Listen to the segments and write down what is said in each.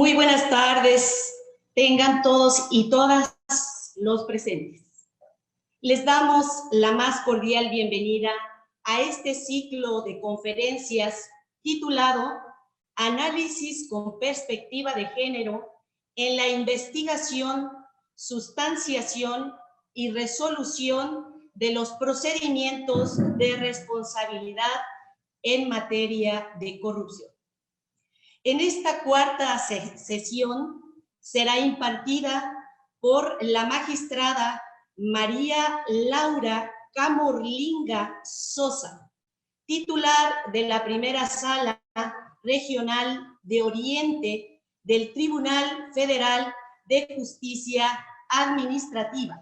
Muy buenas tardes, tengan todos y todas los presentes. Les damos la más cordial bienvenida a este ciclo de conferencias titulado Análisis con perspectiva de género en la investigación, sustanciación y resolución de los procedimientos de responsabilidad en materia de corrupción. En esta cuarta sesión será impartida por la magistrada María Laura Camorlinga Sosa, titular de la primera sala regional de Oriente del Tribunal Federal de Justicia Administrativa,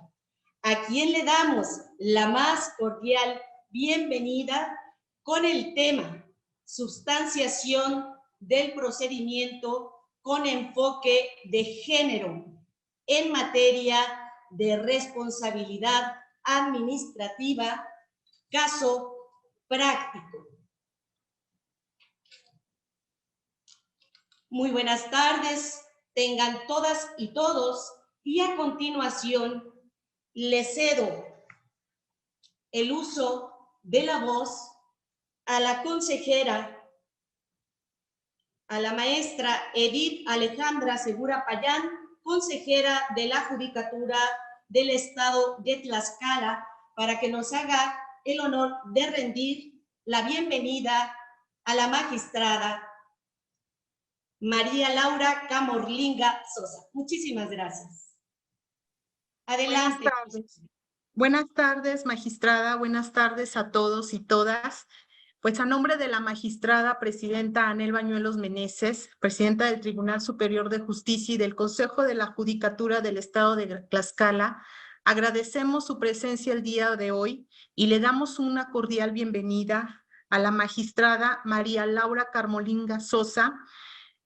a quien le damos la más cordial bienvenida con el tema Sustanciación del procedimiento con enfoque de género en materia de responsabilidad administrativa, caso práctico. Muy buenas tardes, tengan todas y todos, y a continuación les cedo el uso de la voz a la consejera, a la maestra Edith Alejandra Segura Payán, consejera de la Judicatura del Estado de Tlaxcala, para que nos haga el honor de rendir la bienvenida a la magistrada María Laura Camorlinga Sosa. Muchísimas gracias. Adelante. Buenas tardes, magistrada. Buenas tardes a todos y todas. Pues a nombre de la magistrada presidenta Anel Bañuelos Meneses, presidenta del Tribunal Superior de Justicia y del Consejo de la Judicatura del Estado de Tlaxcala, agradecemos su presencia el día de hoy y le damos una cordial bienvenida a la magistrada María Laura Camorlinga Sosa,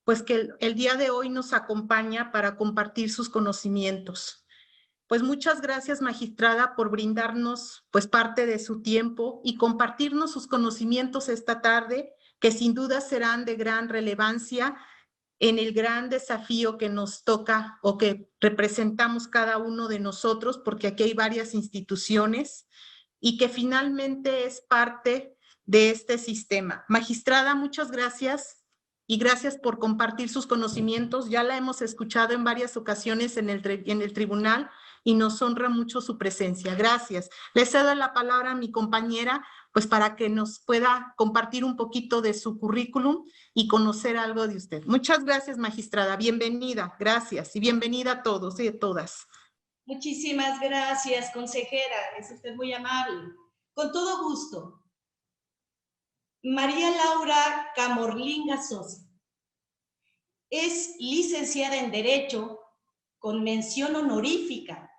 pues que el día de hoy nos acompaña para compartir sus conocimientos. Pues muchas gracias, magistrada, por brindarnos pues parte de su tiempo y compartirnos sus conocimientos esta tarde, que sin duda serán de gran relevancia en el gran desafío que nos toca o que representamos cada uno de nosotros, porque aquí hay varias instituciones y que finalmente es parte de este sistema. Magistrada, muchas gracias. Y gracias por compartir sus conocimientos. Ya la hemos escuchado en varias ocasiones en el tribunal y nos honra mucho su presencia. Gracias. Le cedo la palabra a mi compañera, pues para que nos pueda compartir un poquito de su currículum y conocer algo de usted. Muchas gracias, magistrada. Bienvenida. Gracias. Y bienvenida a todos y a todas. Muchísimas gracias, consejera. Es usted muy amable. Con todo gusto. María Laura Camorlinga Sosa es licenciada en Derecho con mención honorífica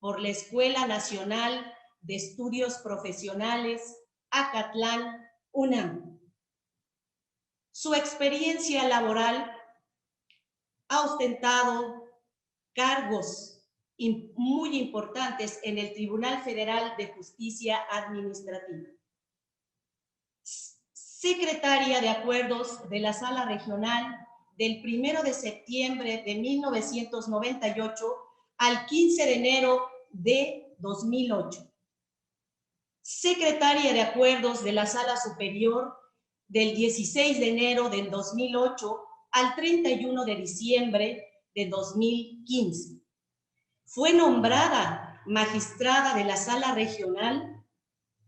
por la Escuela Nacional de Estudios Profesionales, Acatlán, UNAM. Su experiencia laboral ha ostentado cargos muy importantes en el Tribunal Federal de Justicia Administrativa. Secretaria de Acuerdos de la Sala Regional del 1 de septiembre de 1998 al 15 de enero de 2008. Secretaria de Acuerdos de la Sala Superior del 16 de enero del 2008 al 31 de diciembre de 2015. Fue nombrada magistrada de la Sala Regional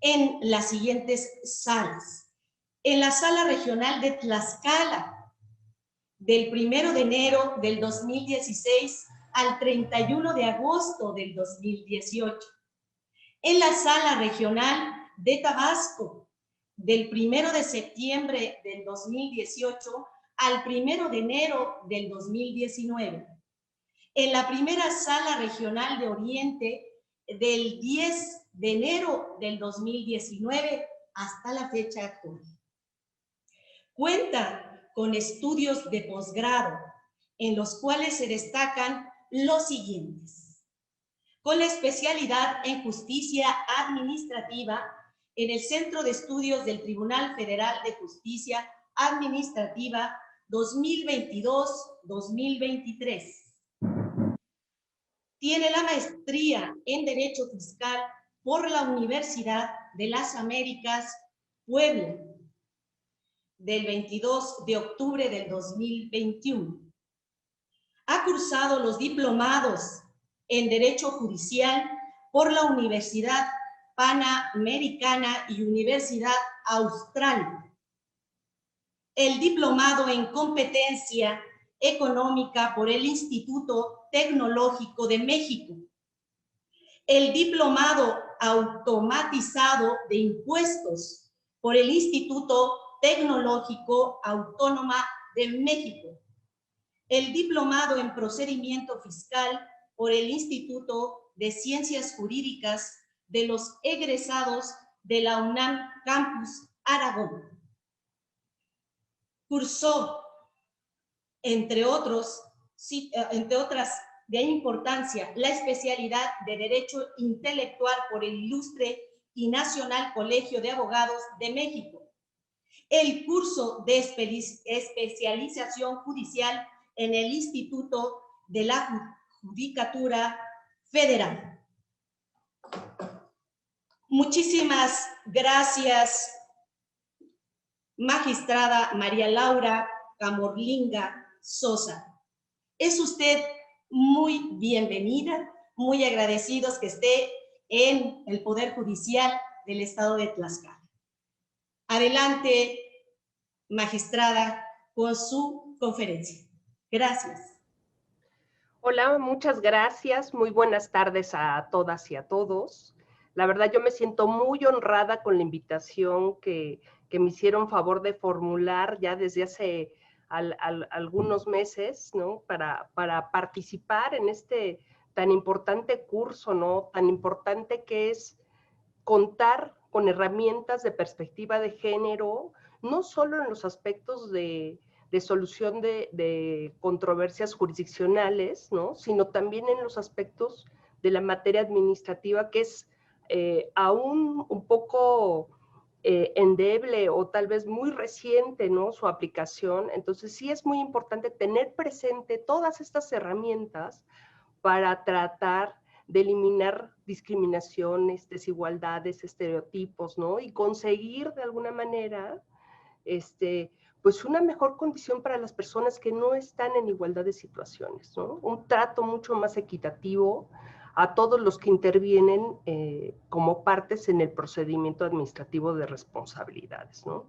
en las siguientes salas. En la Sala Regional de Tlaxcala, del 1 de enero del 2016 al 31 de agosto del 2018. En la Sala Regional de Tabasco, del 1 de septiembre del 2018 al 1 de enero del 2019. En la primera Sala Regional de Oriente, del 10 de enero del 2019 hasta la fecha actual. Cuenta con estudios de posgrado, en los cuales se destacan los siguientes. Con la especialidad en Justicia Administrativa en el Centro de Estudios del Tribunal Federal de Justicia Administrativa, 2022-2023. Tiene la maestría en Derecho Fiscal por la Universidad de las Américas, Puebla, del 22 de octubre del 2021. Ha cursado los diplomados en Derecho Judicial por la Universidad Panamericana y Universidad Austral. El diplomado en Competencia Económica por el Instituto Tecnológico de México. El diplomado automatizado de impuestos por el Instituto Tecnológico Autónoma de México. El diplomado en Procedimiento Fiscal por el Instituto de Ciencias Jurídicas de los egresados de la UNAM Campus Aragón. Cursó, entre otras de importancia, la especialidad de Derecho Intelectual por el Ilustre y Nacional Colegio de Abogados de México. El curso de especialización judicial en el Instituto de la Judicatura Federal. Muchísimas gracias, magistrada María Laura Camorlinga Sosa. Es usted muy bienvenida, muy agradecidos que esté en el Poder Judicial del Estado de Tlaxcala. Adelante, magistrada, con su conferencia. Gracias. Hola, muchas gracias. Muy buenas tardes a todas y a todos. La verdad, yo me siento muy honrada con la invitación que me hicieron favor de formular ya desde hace algunos meses, ¿no? Para participar en este tan importante curso, ¿no? Tan importante que es contar con herramientas de perspectiva de género, no solo en los aspectos de solución de controversias jurisdiccionales, ¿no? Sino también en los aspectos de la materia administrativa, que es aún un poco endeble o tal vez muy reciente, ¿no? Su aplicación. Entonces sí es muy importante tener presente todas estas herramientas para tratar de eliminar discriminaciones, desigualdades, estereotipos, ¿no? Y conseguir de alguna manera, pues una mejor condición para las personas que no están en igualdad de situaciones, ¿no? Un trato mucho más equitativo a todos los que intervienen como partes en el procedimiento administrativo de responsabilidades, ¿no?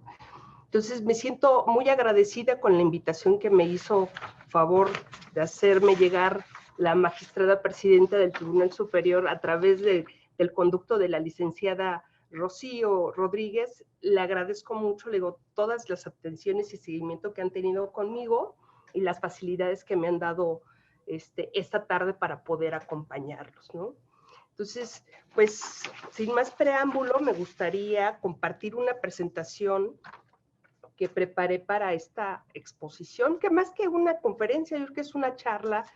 Entonces me siento muy agradecida con la invitación que me hizo favor de hacerme llegar la magistrada presidenta del Tribunal Superior a través del conducto de la licenciada Rocío Rodríguez. Le agradezco mucho, le digo, todas las atenciones y seguimiento que han tenido conmigo y las facilidades que me han dado esta tarde para poder acompañarlos, ¿no? Entonces, pues, sin más preámbulo, me gustaría compartir una presentación que preparé para esta exposición, que más que una conferencia, yo creo que es una charla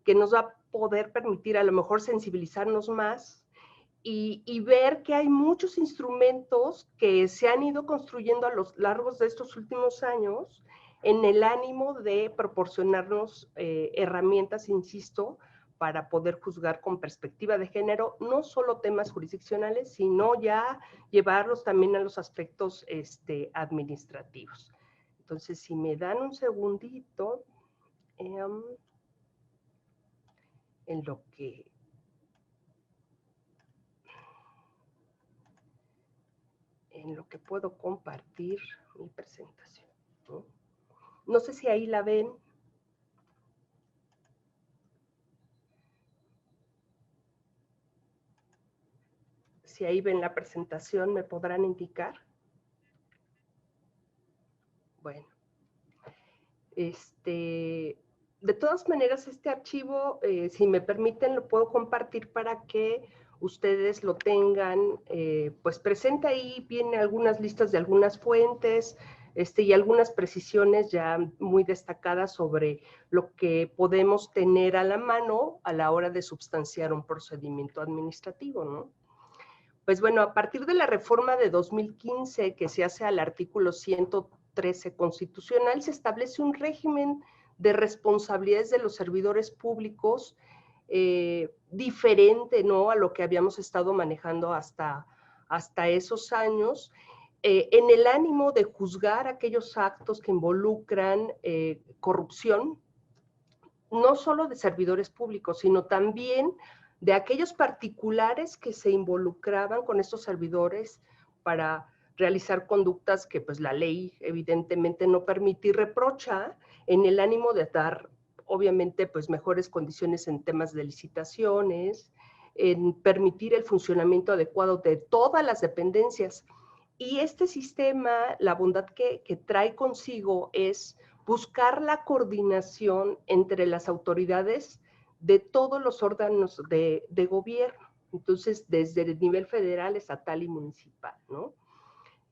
que nos va a poder permitir a lo mejor sensibilizarnos más y ver que hay muchos instrumentos que se han ido construyendo a lo largo de estos últimos años en el ánimo de proporcionarnos herramientas, insisto, para poder juzgar con perspectiva de género, no solo temas jurisdiccionales, sino ya llevarlos también a los aspectos administrativos. Entonces, si me dan un segundito, en lo que puedo compartir mi presentación, ¿no? No sé si ahí la ven. Si ahí ven la presentación, ¿me podrán indicar? Bueno. De todas maneras, este archivo, si me permiten, lo puedo compartir para que ustedes lo tengan, pues presente ahí, viene algunas listas de algunas fuentes, y algunas precisiones ya muy destacadas sobre lo que podemos tener a la mano a la hora de substanciar un procedimiento administrativo, ¿no? Pues bueno, a partir de la reforma de 2015 que se hace al artículo 130 13 constitucional se establece un régimen de responsabilidades de los servidores públicos diferente, ¿no?, a lo que habíamos estado manejando hasta esos años, en el ánimo de juzgar aquellos actos que involucran corrupción, no solo de servidores públicos, sino también de aquellos particulares que se involucraban con estos servidores para realizar conductas que pues la ley evidentemente no permite y reprocha, en el ánimo de dar obviamente pues mejores condiciones en temas de licitaciones, en permitir el funcionamiento adecuado de todas las dependencias. Y este sistema, la bondad que trae consigo es buscar la coordinación entre las autoridades de todos los órganos de gobierno. Entonces, desde el nivel federal, estatal y municipal, ¿no?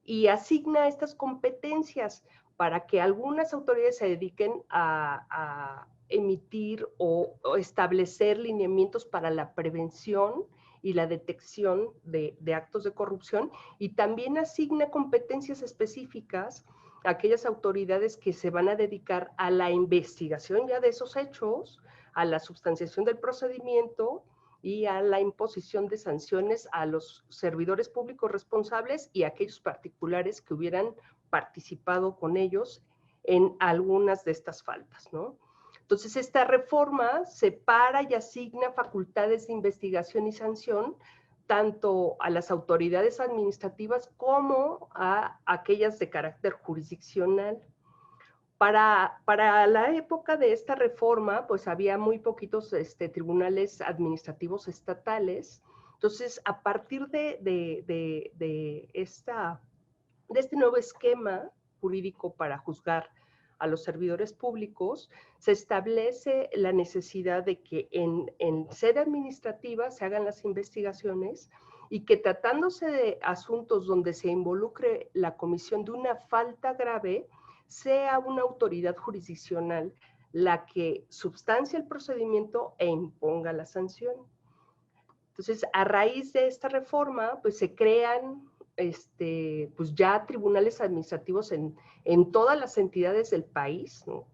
Y asigna estas competencias para que algunas autoridades se dediquen a emitir o establecer lineamientos para la prevención y la detección de actos de corrupción, y también asigna competencias específicas a aquellas autoridades que se van a dedicar a la investigación ya de esos hechos, a la substanciación del procedimiento y a la imposición de sanciones a los servidores públicos responsables y a aquellos particulares que hubieran participado con ellos en algunas de estas faltas, ¿no? Entonces, esta reforma separa y asigna facultades de investigación y sanción tanto a las autoridades administrativas como a aquellas de carácter jurisdiccional. Para la época de esta reforma, pues había muy poquitos tribunales administrativos estatales. Entonces, a partir de este nuevo esquema jurídico para juzgar a los servidores públicos, se establece la necesidad de que en sede administrativa se hagan las investigaciones y que tratándose de asuntos donde se involucre la comisión de una falta grave, sea una autoridad jurisdiccional la que substancia el procedimiento e imponga la sanción. Entonces, a raíz de esta reforma, pues se crean pues ya tribunales administrativos en todas las entidades del país, ¿no?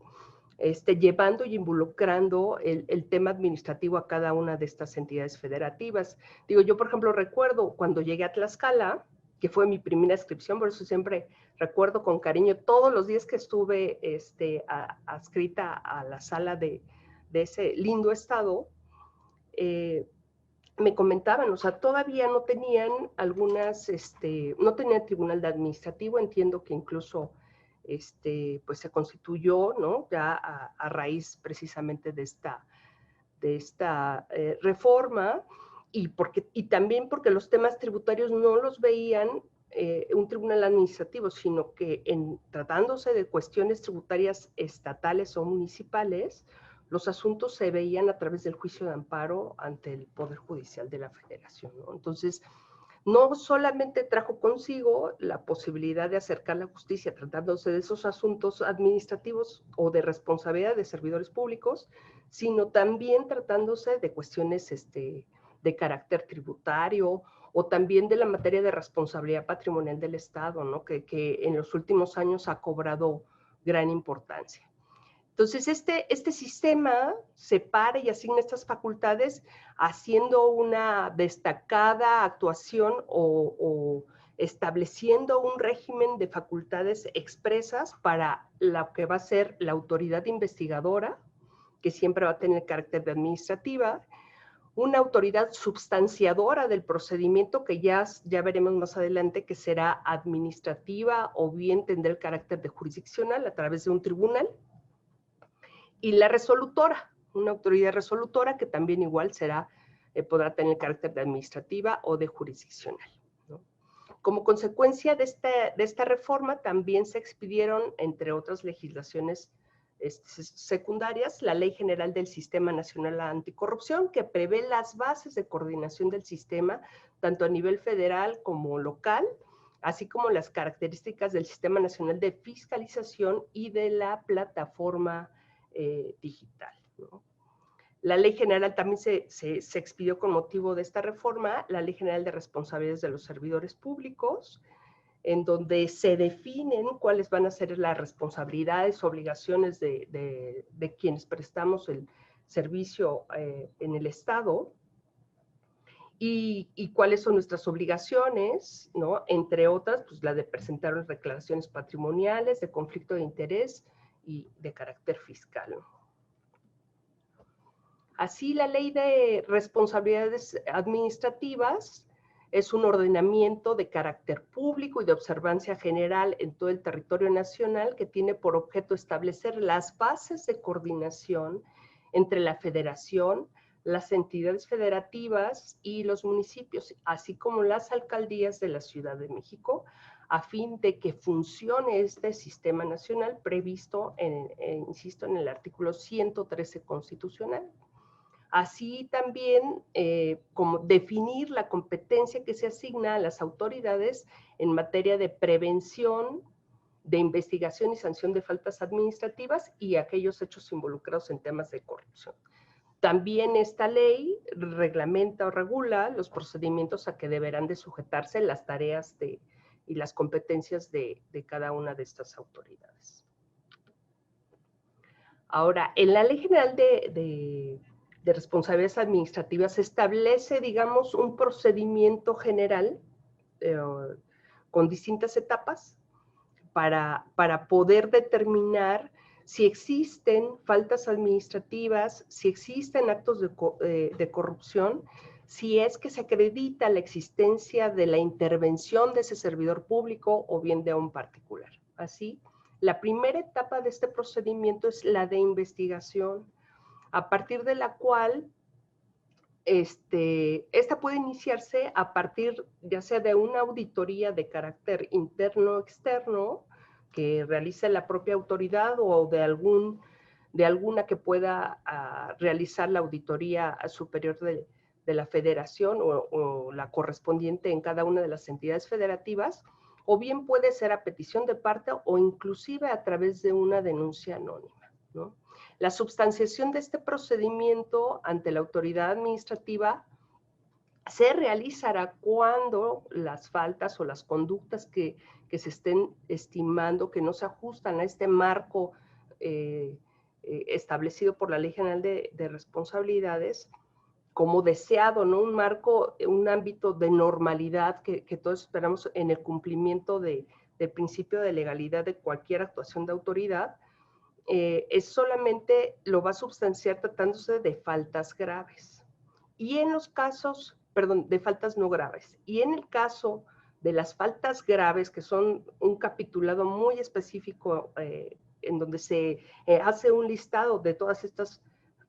Llevando y involucrando el tema administrativo a cada una de estas entidades federativas. Digo, yo por ejemplo recuerdo cuando llegué a Tlaxcala, que fue mi primera inscripción, por eso siempre recuerdo con cariño todos los días que estuve adscrita a la sala de ese lindo estado. Me comentaban, o sea, todavía no tenían no tenían tribunal administrativo, entiendo que incluso pues se constituyó, ¿no? Ya a raíz precisamente de esta reforma, y también porque los temas tributarios no los veían un tribunal administrativo, sino que tratándose de cuestiones tributarias estatales o municipales, los asuntos se veían a través del juicio de amparo ante el Poder Judicial de la Federación, ¿no? Entonces, no solamente trajo consigo la posibilidad de acercar la justicia tratándose de esos asuntos administrativos o de responsabilidad de servidores públicos, sino también tratándose de cuestiones de carácter tributario o también de la materia de responsabilidad patrimonial del Estado, ¿no? que en los últimos años ha cobrado gran importancia. Entonces, este sistema separa y asigna estas facultades haciendo una destacada actuación o estableciendo un régimen de facultades expresas para lo que va a ser la autoridad investigadora, que siempre va a tener carácter de administrativa, una autoridad substanciadora del procedimiento que ya veremos más adelante que será administrativa o bien tendrá el carácter de jurisdiccional a través de un tribunal, y la resolutora, una autoridad resolutora que también igual podrá tener carácter de administrativa o de jurisdiccional, ¿no? Como consecuencia de esta reforma también se expidieron, entre otras legislaciones secundarias, la Ley General del Sistema Nacional Anticorrupción, que prevé las bases de coordinación del sistema, tanto a nivel federal como local, así como las características del Sistema Nacional de Fiscalización y de la plataforma digital, ¿no? La Ley General también se expidió con motivo de esta reforma, la Ley General de Responsabilidades de los Servidores Públicos, en donde se definen cuáles van a ser las responsabilidades, obligaciones de quienes prestamos el servicio en el Estado, y cuáles son nuestras obligaciones, ¿no? Entre otras, pues la de presentar las declaraciones patrimoniales, de conflicto de interés y de carácter fiscal. Así, la Ley de Responsabilidades Administrativas es un ordenamiento de carácter público y de observancia general en todo el territorio nacional que tiene por objeto establecer las bases de coordinación entre la Federación, las entidades federativas y los municipios, así como las alcaldías de la Ciudad de México, a fin de que funcione este sistema nacional previsto, insisto, en el artículo 113 constitucional. Así también como definir la competencia que se asigna a las autoridades en materia de prevención, de investigación y sanción de faltas administrativas y aquellos hechos involucrados en temas de corrupción. También esta ley reglamenta o regula los procedimientos a que deberán de sujetarse las tareas y las competencias de cada una de estas autoridades. Ahora, en la Ley General de Responsabilidades Administrativas se establece, digamos, un procedimiento general con distintas etapas para poder determinar si existen faltas administrativas, si existen actos de corrupción, si es que se acredita la existencia de la intervención de ese servidor público o bien de un particular. Así, la primera etapa de este procedimiento es la de investigación, a partir de la cual esta puede iniciarse a partir ya sea de una auditoría de carácter interno o externo que realice la propia autoridad o de alguna que pueda realizar la auditoría superior de la federación o la correspondiente en cada una de las entidades federativas, o bien puede ser a petición de parte o inclusive a través de una denuncia anónima, ¿no? La substanciación de este procedimiento ante la autoridad administrativa se realizará cuando las faltas o las conductas que se estén estimando que no se ajustan a este marco establecido por la Ley General de Responsabilidades, como deseado, ¿no? Un marco, un ámbito de normalidad que todos esperamos en el cumplimiento del principio de legalidad de cualquier actuación de autoridad, es solamente lo va a substanciar tratándose de faltas graves. Y en los casos, perdón, de faltas no graves. Y en el caso de las faltas graves, que son un capitulado muy específico en donde se hace un listado de todas estas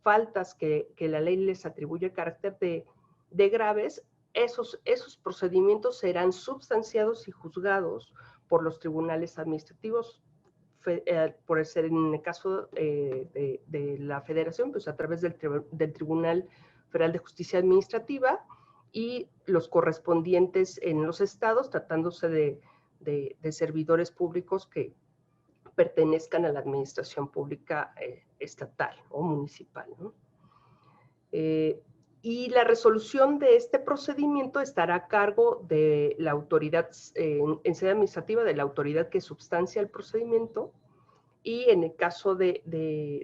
faltas que la ley les atribuye el carácter de graves, esos procedimientos serán substanciados y juzgados por los tribunales administrativos, por ser en el caso de la federación, pues a través del Tribunal Federal de Justicia Administrativa, y los correspondientes en los estados, tratándose de servidores públicos que pertenezcan a la administración pública estatal o municipal, ¿no? Y la resolución de este procedimiento estará a cargo de la autoridad, en sede administrativa, de la autoridad que substancia el procedimiento, y en el caso de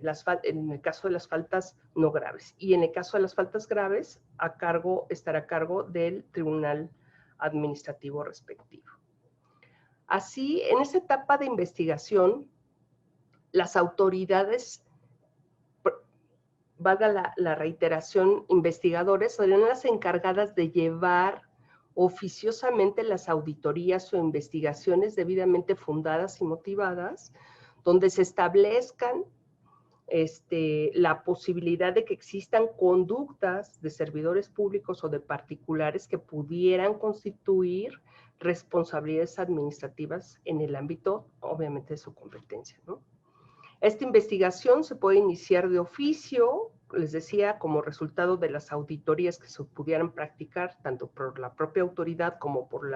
las faltas no graves. Y en el caso de las faltas graves, estará a cargo del tribunal administrativo respectivo. Así, en esta etapa de investigación, las autoridades, valga la reiteración, investigadores, serán las encargadas de llevar oficiosamente las auditorías o investigaciones debidamente fundadas y motivadas, donde se establezcan la posibilidad de que existan conductas de servidores públicos o de particulares que pudieran constituir responsabilidades administrativas en el ámbito, obviamente, de su competencia, ¿no? Esta investigación se puede iniciar de oficio, les decía, como resultado de las auditorías que se pudieran practicar, tanto por la propia autoridad como por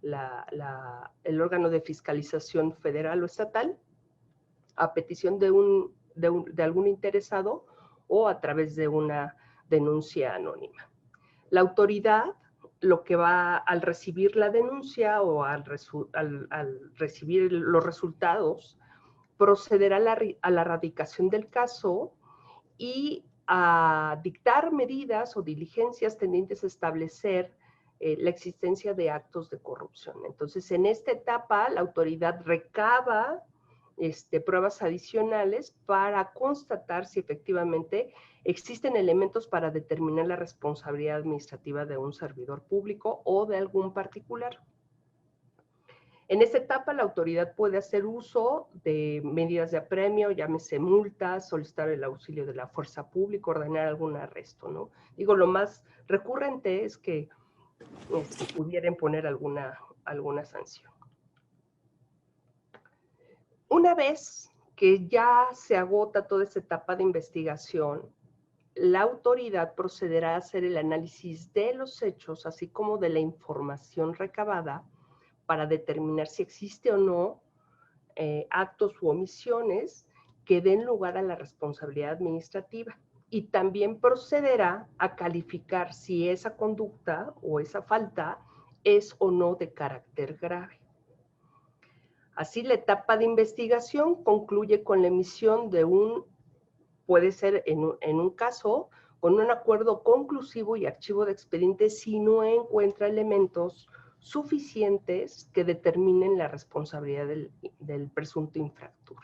el órgano de fiscalización federal o estatal, a petición de algún interesado o a través de una denuncia anónima. La autoridad lo que va al recibir la denuncia o al recibir los resultados, procederá a la radicación del caso y a dictar medidas o diligencias tendientes a establecer la existencia de actos de corrupción. Entonces, en esta etapa, la autoridad recaba pruebas adicionales para constatar si efectivamente existen elementos para determinar la responsabilidad administrativa de un servidor público o de algún particular. En esta etapa, la autoridad puede hacer uso de medidas de apremio, llámese multas, solicitar el auxilio de la fuerza pública, ordenar algún arresto, ¿no? Digo, lo más recurrente es que pudiera imponer alguna sanción. Una vez que ya se agota toda esta etapa de investigación, la autoridad procederá a hacer el análisis de los hechos, así como de la información recabada, para determinar si existe o no actos u omisiones que den lugar a la responsabilidad administrativa. Y también procederá a calificar si esa conducta o esa falta es o no de carácter grave. Así, la etapa de investigación concluye con la emisión de puede ser en un caso, con un acuerdo conclusivo y archivo de expediente si no encuentra elementos suficientes que determinen la responsabilidad del presunto infractor.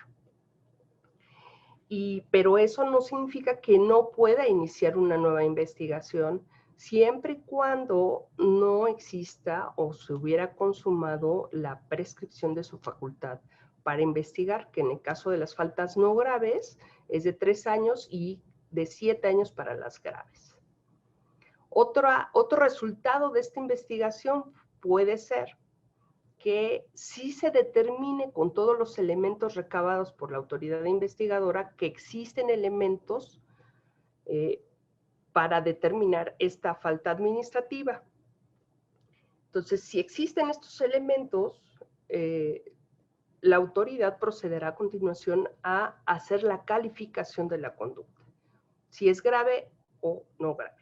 Pero eso no significa que no pueda iniciar una nueva investigación siempre y cuando no exista o se hubiera consumado la prescripción de su facultad para investigar, que en el caso de las faltas no graves es de 3 años y de 7 años para las graves. Otro resultado de esta investigación puede ser que sí se determine con todos los elementos recabados por la autoridad investigadora que existen elementos para determinar esta falta administrativa. Entonces, si existen estos elementos, la autoridad procederá a continuación a hacer la calificación de la conducta, si es grave o no grave,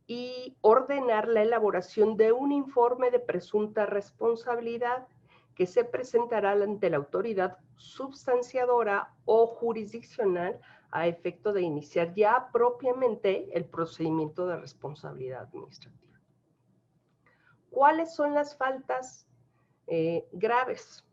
y ordenar la elaboración de un informe de presunta responsabilidad que se presentará ante la autoridad substanciadora o jurisdiccional a efecto de iniciar ya propiamente el procedimiento de responsabilidad administrativa. ¿Cuáles son las faltas graves?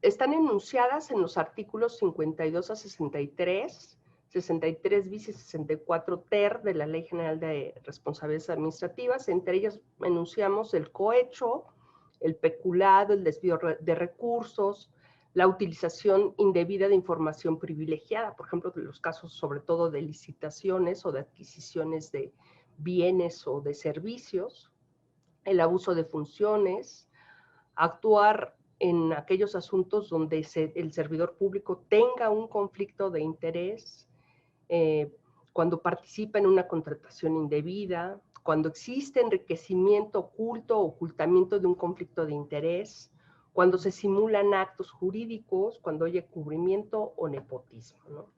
Están enunciadas en los artículos 52 a 63, 63 bis y 64 ter de la Ley General de Responsabilidades Administrativas. Entre ellas enunciamos el cohecho, el peculado, el desvío de recursos, la utilización indebida de información privilegiada, por ejemplo, en los casos sobre todo de licitaciones o de adquisiciones de bienes o de servicios, el abuso de funciones, actuar en aquellos asuntos donde el servidor público tenga un conflicto de interés, cuando participa en una contratación indebida, cuando existe enriquecimiento oculto o ocultamiento de un conflicto de interés, cuando se simulan actos jurídicos, cuando hay encubrimiento o nepotismo, ¿no?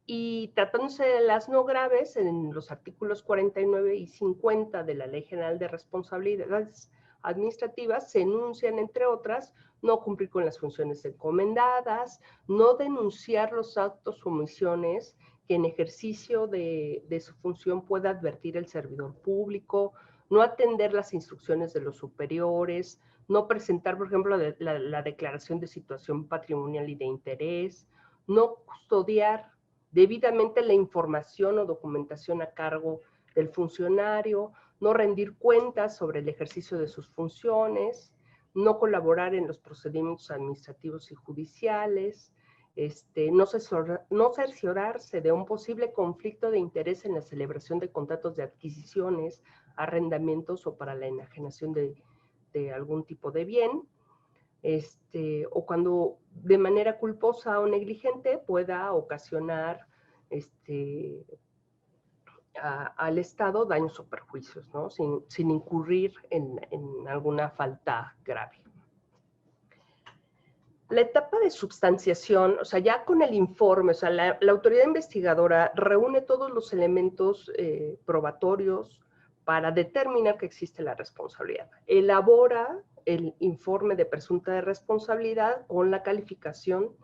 Y tratándose de las no graves, en los artículos 49 y 50 de la Ley General de Responsabilidades Administrativas se enuncian, entre otras, no cumplir con las funciones encomendadas, no denunciar los actos o omisiones que en ejercicio de su función pueda advertir el servidor público, no atender las instrucciones de los superiores, no presentar, por ejemplo, la declaración de situación patrimonial y de interés, no custodiar debidamente la información o documentación a cargo del funcionario, no rendir cuentas sobre el ejercicio de sus funciones, no colaborar en los procedimientos administrativos y judiciales, no cerciorarse de un posible conflicto de interés en la celebración de contratos de adquisiciones, arrendamientos o para la enajenación de algún tipo de bien, o cuando de manera culposa o negligente pueda ocasionar al Estado daños o perjuicios, ¿no? Sin incurrir en alguna falta grave. La etapa de substanciación, o sea, ya con el informe, o sea, la autoridad investigadora reúne todos los elementos probatorios para determinar que existe la responsabilidad. Elabora el informe de presunta de responsabilidad con la calificación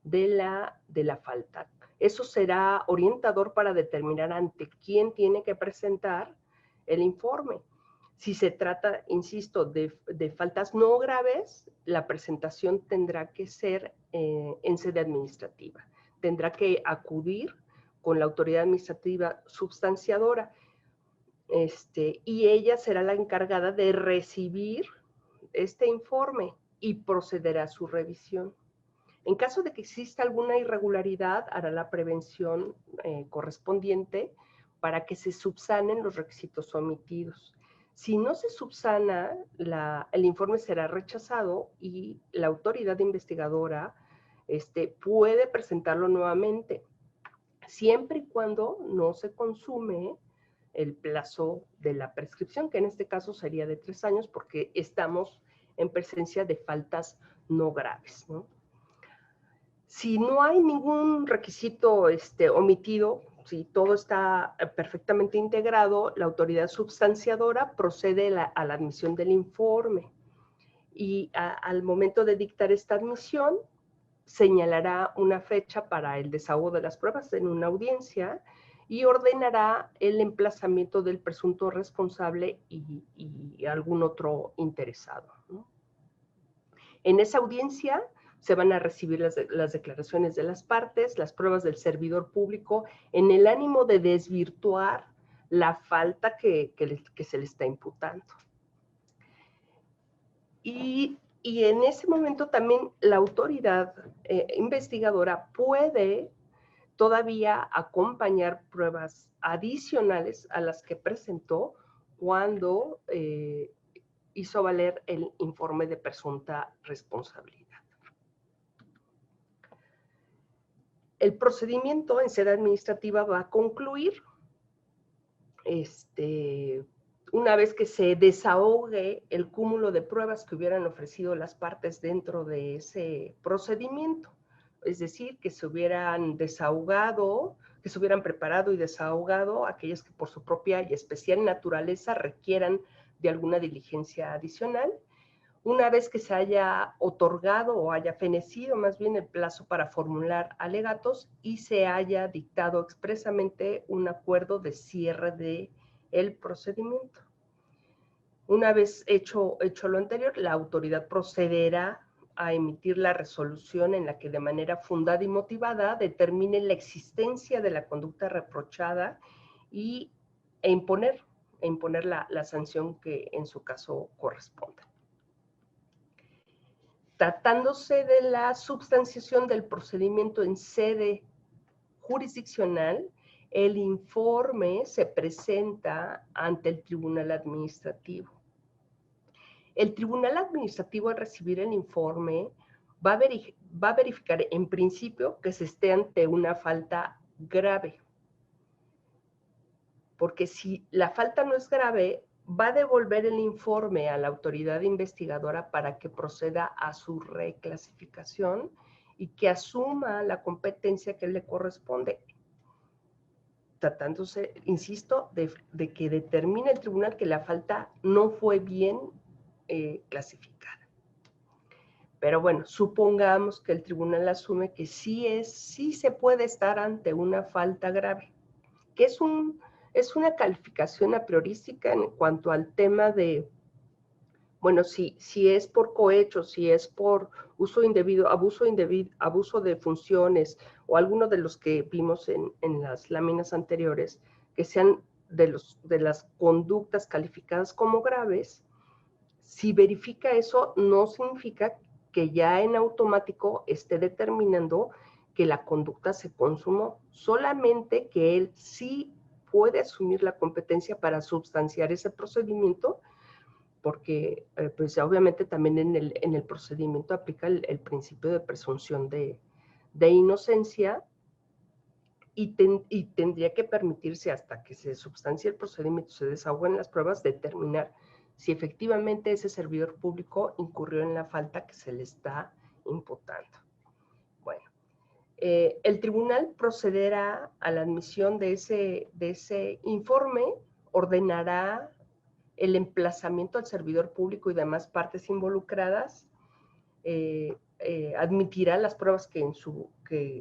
de la falta. Eso será orientador para determinar ante quién tiene que presentar el informe. Si se trata, insisto, de faltas no graves, la presentación tendrá que ser en sede administrativa. Tendrá que acudir con la autoridad administrativa substanciadora y ella será la encargada de recibir este informe y procederá a su revisión. En caso de que exista alguna irregularidad, hará la prevención correspondiente para que se subsanen los requisitos omitidos. Si no se subsana, el informe será rechazado y la autoridad investigadora puede presentarlo nuevamente, siempre y cuando no se consume el plazo de la prescripción, que en este caso sería de 3 años, porque estamos en presencia de faltas no graves, ¿no? Si no hay ningún requisito omitido, si todo está perfectamente integrado, la autoridad substanciadora procede a la admisión del informe y al momento de dictar esta admisión, señalará una fecha para el desahogo de las pruebas en una audiencia y ordenará el emplazamiento del presunto responsable y algún otro interesado, ¿no? En esa audiencia se van a recibir las declaraciones de las partes, las pruebas del servidor público, en el ánimo de desvirtuar la falta que se le está imputando. Y en ese momento también la autoridad investigadora puede todavía acompañar pruebas adicionales a las que presentó cuando hizo valer el informe de presunta responsabilidad. El procedimiento en sede administrativa va a concluir una vez que se desahogue el cúmulo de pruebas que hubieran ofrecido las partes dentro de ese procedimiento. Es decir, que se hubieran desahogado, que se hubieran preparado y desahogado aquellas que por su propia y especial naturaleza requieran de alguna diligencia adicional. Una vez que se haya otorgado o haya fenecido más bien el plazo para formular alegatos y se haya dictado expresamente un acuerdo de cierre del procedimiento. Una vez hecho lo anterior, la autoridad procederá a emitir la resolución en la que de manera fundada y motivada determine la existencia de la conducta reprochada e imponer la sanción que en su caso corresponda. Tratándose de la substanciación del procedimiento en sede jurisdiccional, el informe se presenta ante el tribunal administrativo. El tribunal administrativo, al recibir el informe, va a verificar en principio que se esté ante una falta grave. Porque si la falta no es grave, va a devolver el informe a la autoridad investigadora para que proceda a su reclasificación y que asuma la competencia que le corresponde. Tratándose, insisto, de que determine el tribunal que la falta no fue bien clasificada. Pero bueno, supongamos que el tribunal asume que sí se puede estar ante una falta grave, que es una calificación a priorística en cuanto al tema de, bueno, si es por cohecho, si es por uso indebido, abuso de funciones o alguno de los que vimos en las láminas anteriores, que sean de las conductas calificadas como graves. Si verifica eso, no significa que ya en automático esté determinando que la conducta se consumó, solamente que él sí puede asumir la competencia para substanciar ese procedimiento, porque pues obviamente también en el procedimiento aplica el principio de presunción de inocencia y tendría que permitirse hasta que se substancie el procedimiento, se desahoguen las pruebas, determinar si efectivamente ese servidor público incurrió en la falta que se le está imputando. Bueno, el tribunal procederá a la admisión de ese informe, ordenará el emplazamiento al servidor público y demás partes involucradas, admitirá las pruebas que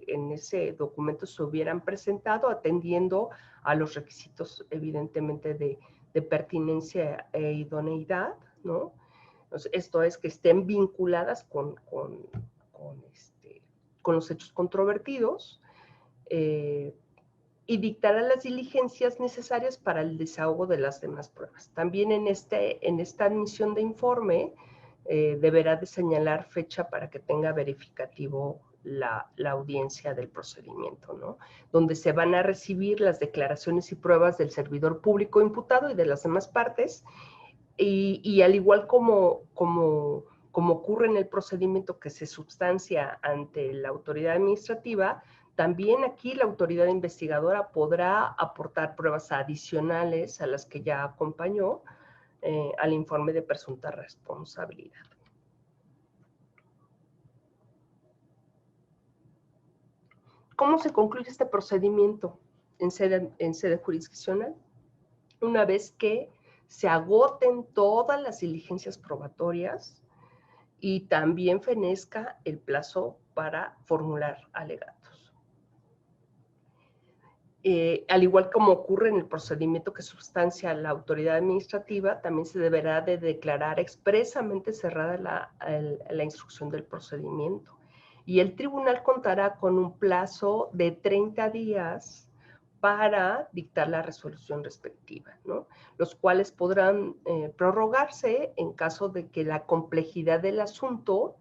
en ese documento se hubieran presentado, atendiendo a los requisitos, evidentemente, de pertinencia e idoneidad, ¿no? Entonces, esto es que estén vinculadas con los hechos controvertidos, y dictará las diligencias necesarias para el desahogo de las demás pruebas. También en esta admisión de informe deberá de señalar fecha para que tenga verificativo la audiencia del procedimiento, ¿no? Donde se van a recibir las declaraciones y pruebas del servidor público imputado y de las demás partes, y al igual como ocurre en el procedimiento que se substancia ante la autoridad administrativa, también aquí la autoridad investigadora podrá aportar pruebas adicionales a las que ya acompañó al informe de presunta responsabilidad. ¿Cómo se concluye este procedimiento en sede jurisdiccional? Una vez que se agoten todas las diligencias probatorias y también fenezca el plazo para formular alegatos. Al igual como ocurre en el procedimiento que substancia la autoridad administrativa, también se deberá de declarar expresamente cerrada la instrucción del procedimiento. Y el tribunal contará con un plazo de 30 días para dictar la resolución respectiva, ¿no? Los cuales podrán prorrogarse en caso de que la complejidad del asunto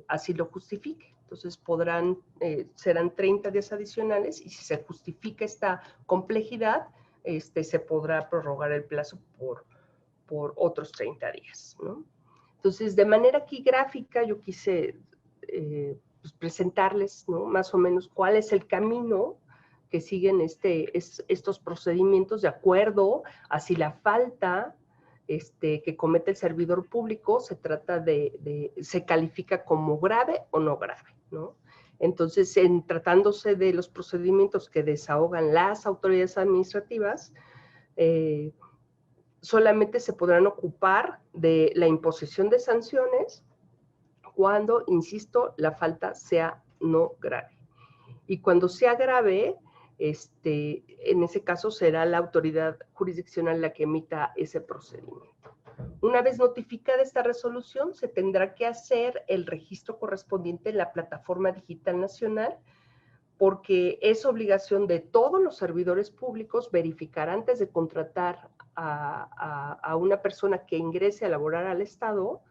así lo justifique. Entonces serán 30 días adicionales, y si se justifica esta complejidad, se podrá prorrogar el plazo por otros 30 días, ¿no? Entonces, de manera aquí gráfica, yo quise pues presentarles, ¿no?, más o menos cuál es el camino que siguen estos procedimientos de acuerdo a si la falta que comete el servidor público se califica como grave o no grave, ¿no? Entonces, tratándose de los procedimientos que desahogan las autoridades administrativas, solamente se podrán ocupar de la imposición de sanciones cuando, insisto, la falta sea no grave. Y cuando sea grave, en ese caso será la autoridad jurisdiccional la que emita ese procedimiento. Una vez notificada esta resolución, se tendrá que hacer el registro correspondiente en la Plataforma Digital Nacional, porque es obligación de todos los servidores públicos verificar antes de contratar a una persona que ingrese a laborar al Estado,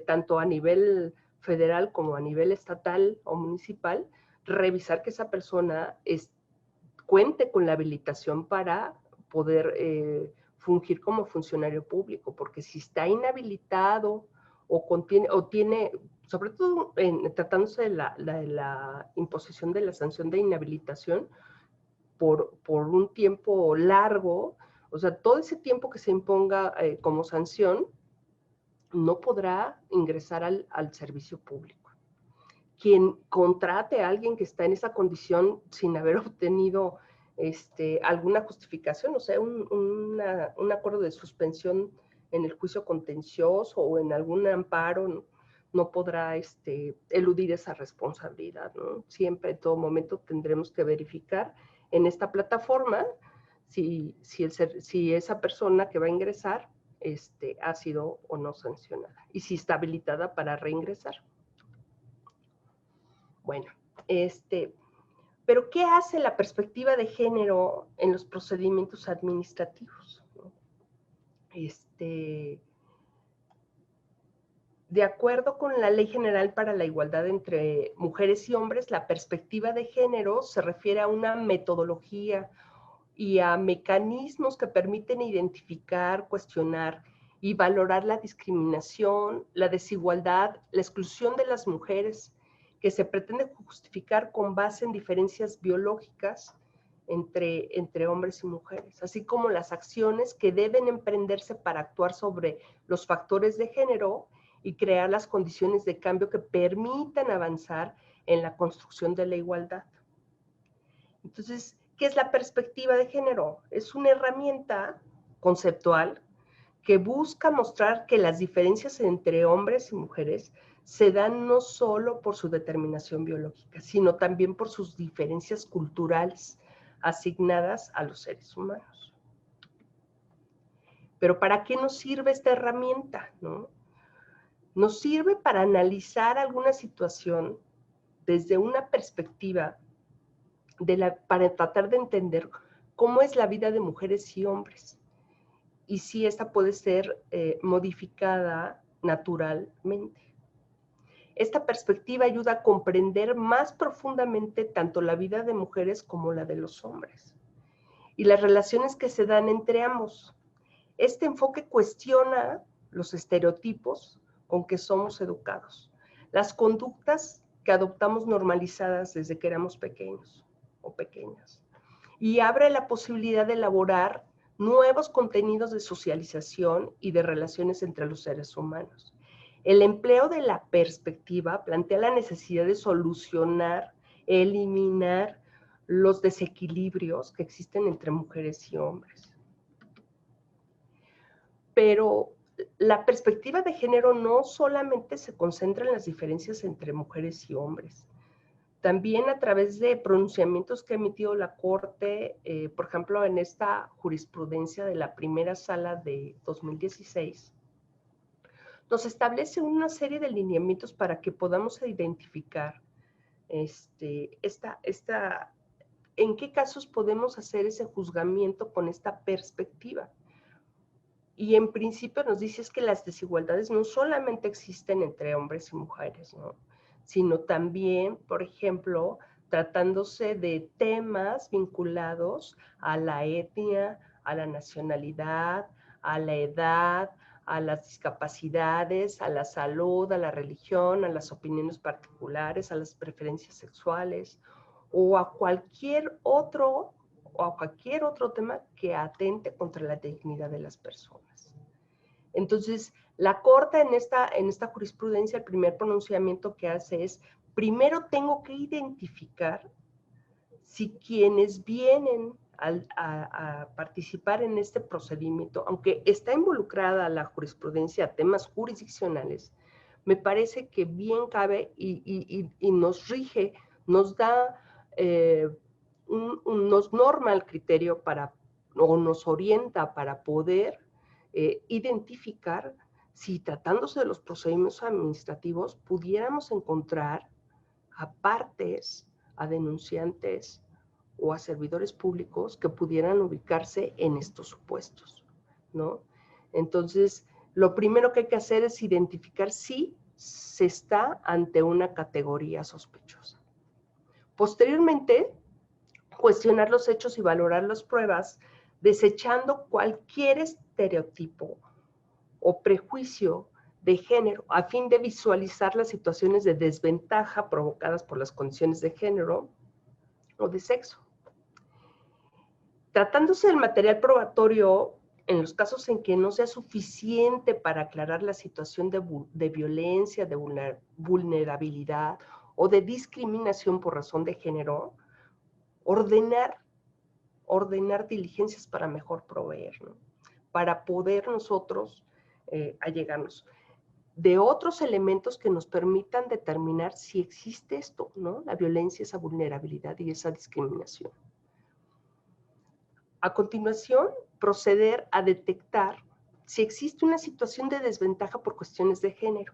tanto a nivel federal como a nivel estatal o municipal, revisar que esa persona cuente con la habilitación para poder fungir como funcionario público, porque si está inhabilitado o tiene, sobre todo tratándose de la imposición de la sanción de inhabilitación por un tiempo largo, o sea, todo ese tiempo que se imponga como sanción, no podrá ingresar al servicio público. Quien contrate a alguien que está en esa condición sin haber obtenido alguna justificación, o sea, un acuerdo de suspensión en el juicio contencioso o en algún amparo, no podrá eludir esa responsabilidad, ¿no? Siempre, en todo momento, tendremos que verificar en esta plataforma si esa persona que va a ingresar ha sido o no sancionada y si está habilitada para reingresar. Bueno, pero ¿qué hace la perspectiva de género en los procedimientos administrativos? De acuerdo con la Ley General para la Igualdad entre Mujeres y Hombres, la perspectiva de género se refiere a una metodología y a mecanismos que permiten identificar, cuestionar y valorar la discriminación, la desigualdad, la exclusión de las mujeres, que se pretende justificar con base en diferencias biológicas entre hombres y mujeres, así como las acciones que deben emprenderse para actuar sobre los factores de género y crear las condiciones de cambio que permitan avanzar en la construcción de la igualdad. Entonces, ¿qué es la perspectiva de género? Es una herramienta conceptual que busca mostrar que las diferencias entre hombres y mujeres se dan no solo por su determinación biológica, sino también por sus diferencias culturales asignadas a los seres humanos. Pero ¿para qué nos sirve esta herramienta, no? Nos sirve para analizar alguna situación desde una perspectiva para tratar de entender cómo es la vida de mujeres y hombres y si esta puede ser modificada naturalmente. Esta perspectiva ayuda a comprender más profundamente tanto la vida de mujeres como la de los hombres y las relaciones que se dan entre ambos. Este enfoque cuestiona los estereotipos con que somos educados, las conductas que adoptamos normalizadas desde que éramos pequeños o pequeñas, y abre la posibilidad de elaborar nuevos contenidos de socialización y de relaciones entre los seres humanos. El empleo de la perspectiva plantea la necesidad de solucionar, eliminar los desequilibrios que existen entre mujeres y hombres. Pero la perspectiva de género no solamente se concentra en las diferencias entre mujeres y hombres. También a través de pronunciamientos que ha emitido la Corte, por ejemplo, en esta jurisprudencia de la primera sala de 2016, nos establece una serie de lineamientos para que podamos identificar en qué casos podemos hacer ese juzgamiento con esta perspectiva. Y en principio nos dice que las desigualdades no solamente existen entre hombres y mujeres, ¿no? Sino también, por ejemplo, tratándose de temas vinculados a la etnia, a la nacionalidad, a la edad, a las discapacidades, a la salud, a la religión, a las opiniones particulares, a las preferencias sexuales o a cualquier otro tema que atente contra la dignidad de las personas. Entonces, la Corte en esta jurisprudencia, el primer pronunciamiento que hace es, primero tengo que identificar si quienes vienen a participar en este procedimiento, aunque está involucrada la jurisprudencia a temas jurisdiccionales, me parece que bien cabe y nos rige, nos da, nos norma el criterio o nos orienta para poder identificar si tratándose de los procedimientos administrativos pudiéramos encontrar a partes, a denunciantes o a servidores públicos que pudieran ubicarse en estos supuestos, ¿no? Entonces, lo primero que hay que hacer es identificar si se está ante una categoría sospechosa. Posteriormente, cuestionar los hechos y valorar las pruebas, desechando cualquier estereotipo o prejuicio de género a fin de visualizar las situaciones de desventaja provocadas por las condiciones de género o de sexo. Tratándose del material probatorio, en los casos en que no sea suficiente para aclarar la situación de violencia, de vulnerabilidad o de discriminación por razón de género, ordenar diligencias para mejor proveer, ¿no? Para poder nosotros allegarnos de otros elementos que nos permitan determinar si existe esto, ¿no? La violencia, esa vulnerabilidad y esa discriminación. A continuación, proceder a detectar si existe una situación de desventaja por cuestiones de género,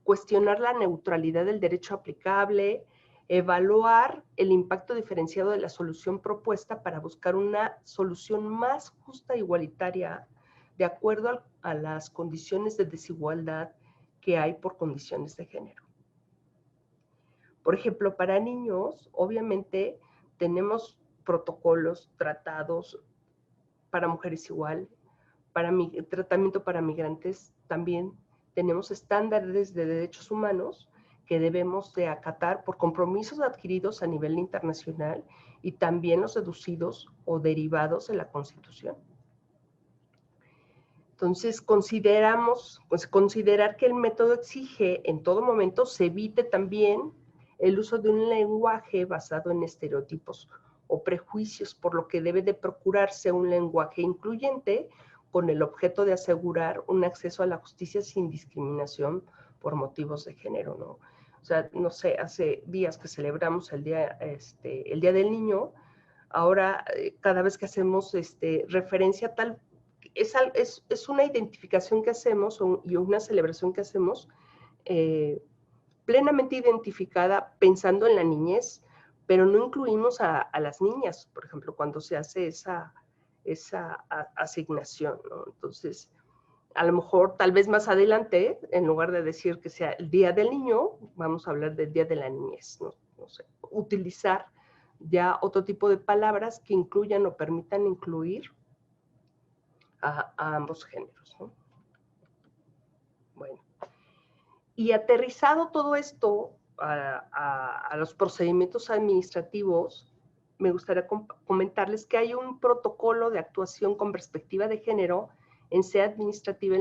cuestionar la neutralidad del derecho aplicable, evaluar el impacto diferenciado de la solución propuesta para buscar una solución más justa e igualitaria de acuerdo a las condiciones de desigualdad que hay por condiciones de género. Por ejemplo, para niños, obviamente, tenemos protocolos, tratados para mujeres igual, tratamiento para migrantes también. Tenemos estándares de derechos humanos que debemos de acatar por compromisos adquiridos a nivel internacional y también los deducidos o derivados de la Constitución. Entonces, considerar que el método exige en todo momento se evite también el uso de un lenguaje basado en estereotipos o prejuicios, por lo que debe de procurarse un lenguaje incluyente con el objeto de asegurar un acceso a la justicia sin discriminación por motivos de género, ¿no? O sea, no sé, hace días que celebramos el Día del Niño, ahora cada vez que hacemos referencia a tal, es una identificación que hacemos y una celebración que hacemos plenamente identificada pensando en la niñez, pero no incluimos a las niñas, por ejemplo, cuando se hace esa asignación, ¿no? Entonces, a lo mejor, tal vez más adelante, en lugar de decir que sea el Día del Niño, vamos a hablar del Día de la Niñez, ¿no? No sé, utilizar ya otro tipo de palabras que incluyan o permitan incluir a ambos géneros, ¿no? Bueno, y aterrizado todo esto a los procedimientos administrativos, me gustaría comentarles que hay un protocolo de actuación con perspectiva de género en sede administrativa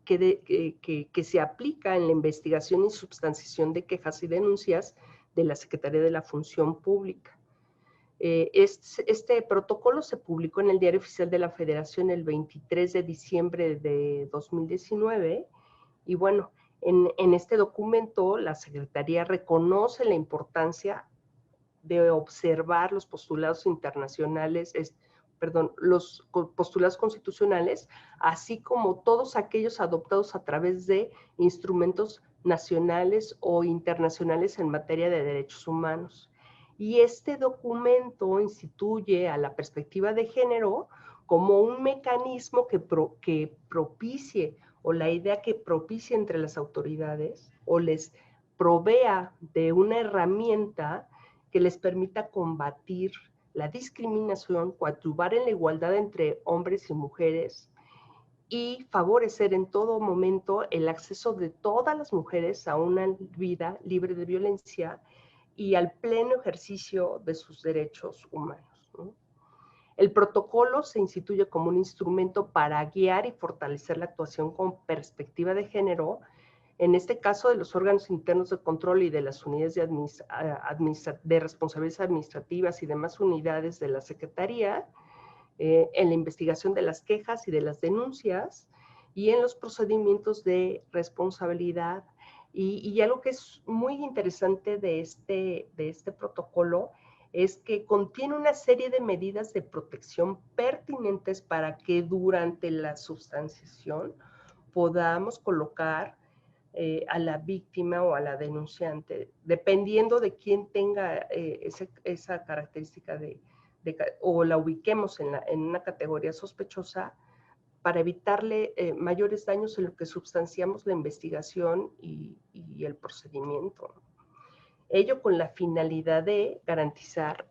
que se aplica en la investigación y substanciación de quejas y denuncias de la Secretaría de la Función Pública. Este protocolo se publicó en el Diario Oficial de la Federación el 23 de diciembre de 2019 y bueno, en este documento la Secretaría reconoce la importancia de observar los postulados internacionales, los postulados constitucionales, así como todos aquellos adoptados a través de instrumentos nacionales o internacionales en materia de derechos humanos. Y este documento instituye a la perspectiva de género como un mecanismo que propicie, o la idea que propicie entre las autoridades, o les provea de una herramienta que les permita combatir la discriminación, coadyuvar en la igualdad entre hombres y mujeres y favorecer en todo momento el acceso de todas las mujeres a una vida libre de violencia y al pleno ejercicio de sus derechos humanos, ¿no? El protocolo se instituye como un instrumento para guiar y fortalecer la actuación con perspectiva de género, en este caso de los órganos internos de control y de las unidades de responsabilidades administrativas y demás unidades de la Secretaría, en la investigación de las quejas y de las denuncias y en los procedimientos de responsabilidad. Y algo que es muy interesante de este protocolo es que contiene una serie de medidas de protección pertinentes para que durante la substanciación podamos colocar a la víctima o a la denunciante, dependiendo de quién tenga esa característica o la ubiquemos en una categoría sospechosa, para evitarle mayores daños en lo que sustanciamos la investigación y el procedimiento. Ello con la finalidad de garantizar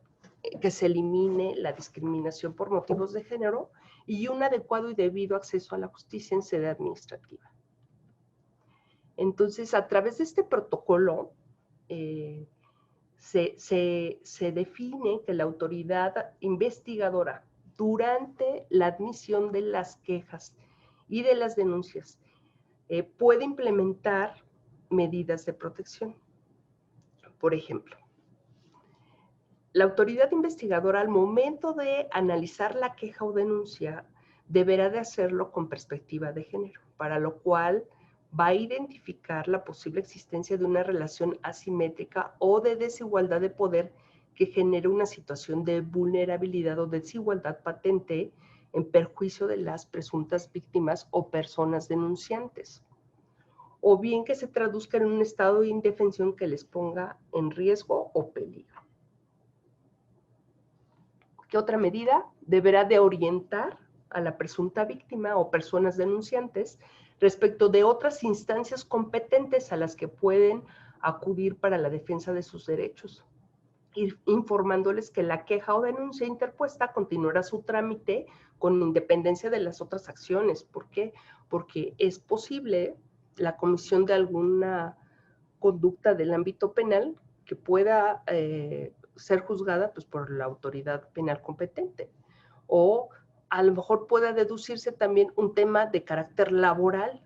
que se elimine la discriminación por motivos de género y un adecuado y debido acceso a la justicia en sede administrativa. Entonces, a través de este protocolo, se define que la autoridad investigadora, durante la admisión de las quejas y de las denuncias, puede implementar medidas de protección. Por ejemplo, la autoridad investigadora, al momento de analizar la queja o denuncia, deberá de hacerlo con perspectiva de género, para lo cual va a identificar la posible existencia de una relación asimétrica o de desigualdad de poder que genere una situación de vulnerabilidad o desigualdad patente en perjuicio de las presuntas víctimas o personas denunciantes, o bien que se traduzca en un estado de indefensión que les ponga en riesgo o peligro. ¿Qué otra medida? Deberá de orientar a la presunta víctima o personas denunciantes respecto de otras instancias competentes a las que pueden acudir para la defensa de sus derechos, informándoles que la queja o denuncia interpuesta continuará su trámite con independencia de las otras acciones. ¿Por qué? Porque es posible la comisión de alguna conducta del ámbito penal que pueda ser juzgada pues, por la autoridad penal competente, o a lo mejor pueda deducirse también un tema de carácter laboral.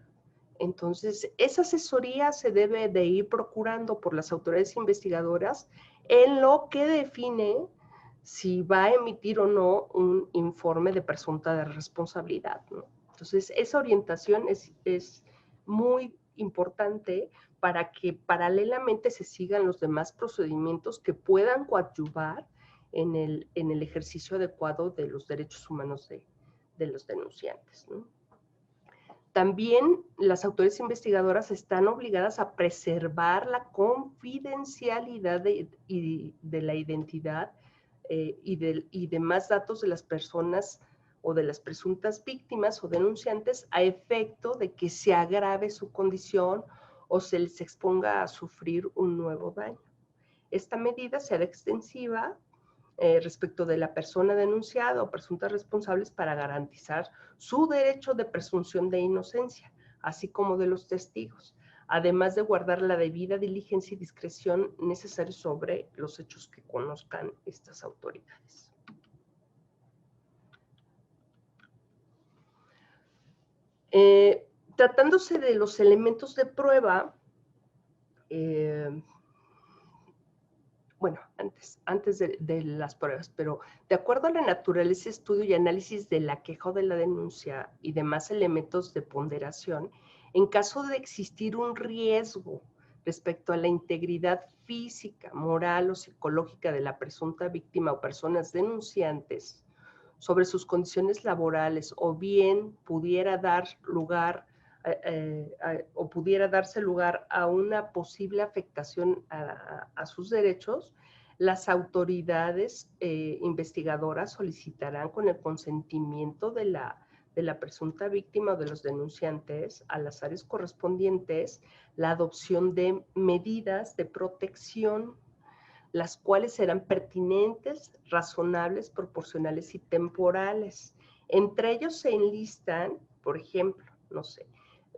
Entonces, esa asesoría se debe de ir procurando por las autoridades investigadoras en lo que define si va a emitir o no un informe de presunta de responsabilidad, ¿no? Entonces, esa orientación es muy importante para que paralelamente se sigan los demás procedimientos que puedan coadyuvar en el ejercicio adecuado de los derechos humanos de los denunciantes, ¿no? También las autoridades investigadoras están obligadas a preservar la confidencialidad de la identidad y demás datos de las personas o de las presuntas víctimas o denunciantes a efecto de que se agrave su condición o se les exponga a sufrir un nuevo daño. Esta medida se hará extensiva respecto de la persona denunciada o presuntas responsables para garantizar su derecho de presunción de inocencia, así como de los testigos, además de guardar la debida diligencia y discreción necesarios sobre los hechos que conozcan estas autoridades. Tratándose de los elementos de prueba, bueno, antes de las pruebas, pero de acuerdo a la naturaleza, estudio y análisis de la queja o de la denuncia y demás elementos de ponderación, en caso de existir un riesgo respecto a la integridad física, moral o psicológica de la presunta víctima o personas denunciantes sobre sus condiciones laborales, o bien pudiera dar lugar o pudiera darse lugar a una posible afectación a sus derechos, las autoridades investigadoras solicitarán con el consentimiento de la presunta víctima o de los denunciantes a las áreas correspondientes la adopción de medidas de protección, las cuales serán pertinentes, razonables, proporcionales y temporales. Entre ellos se enlistan, por ejemplo, no sé,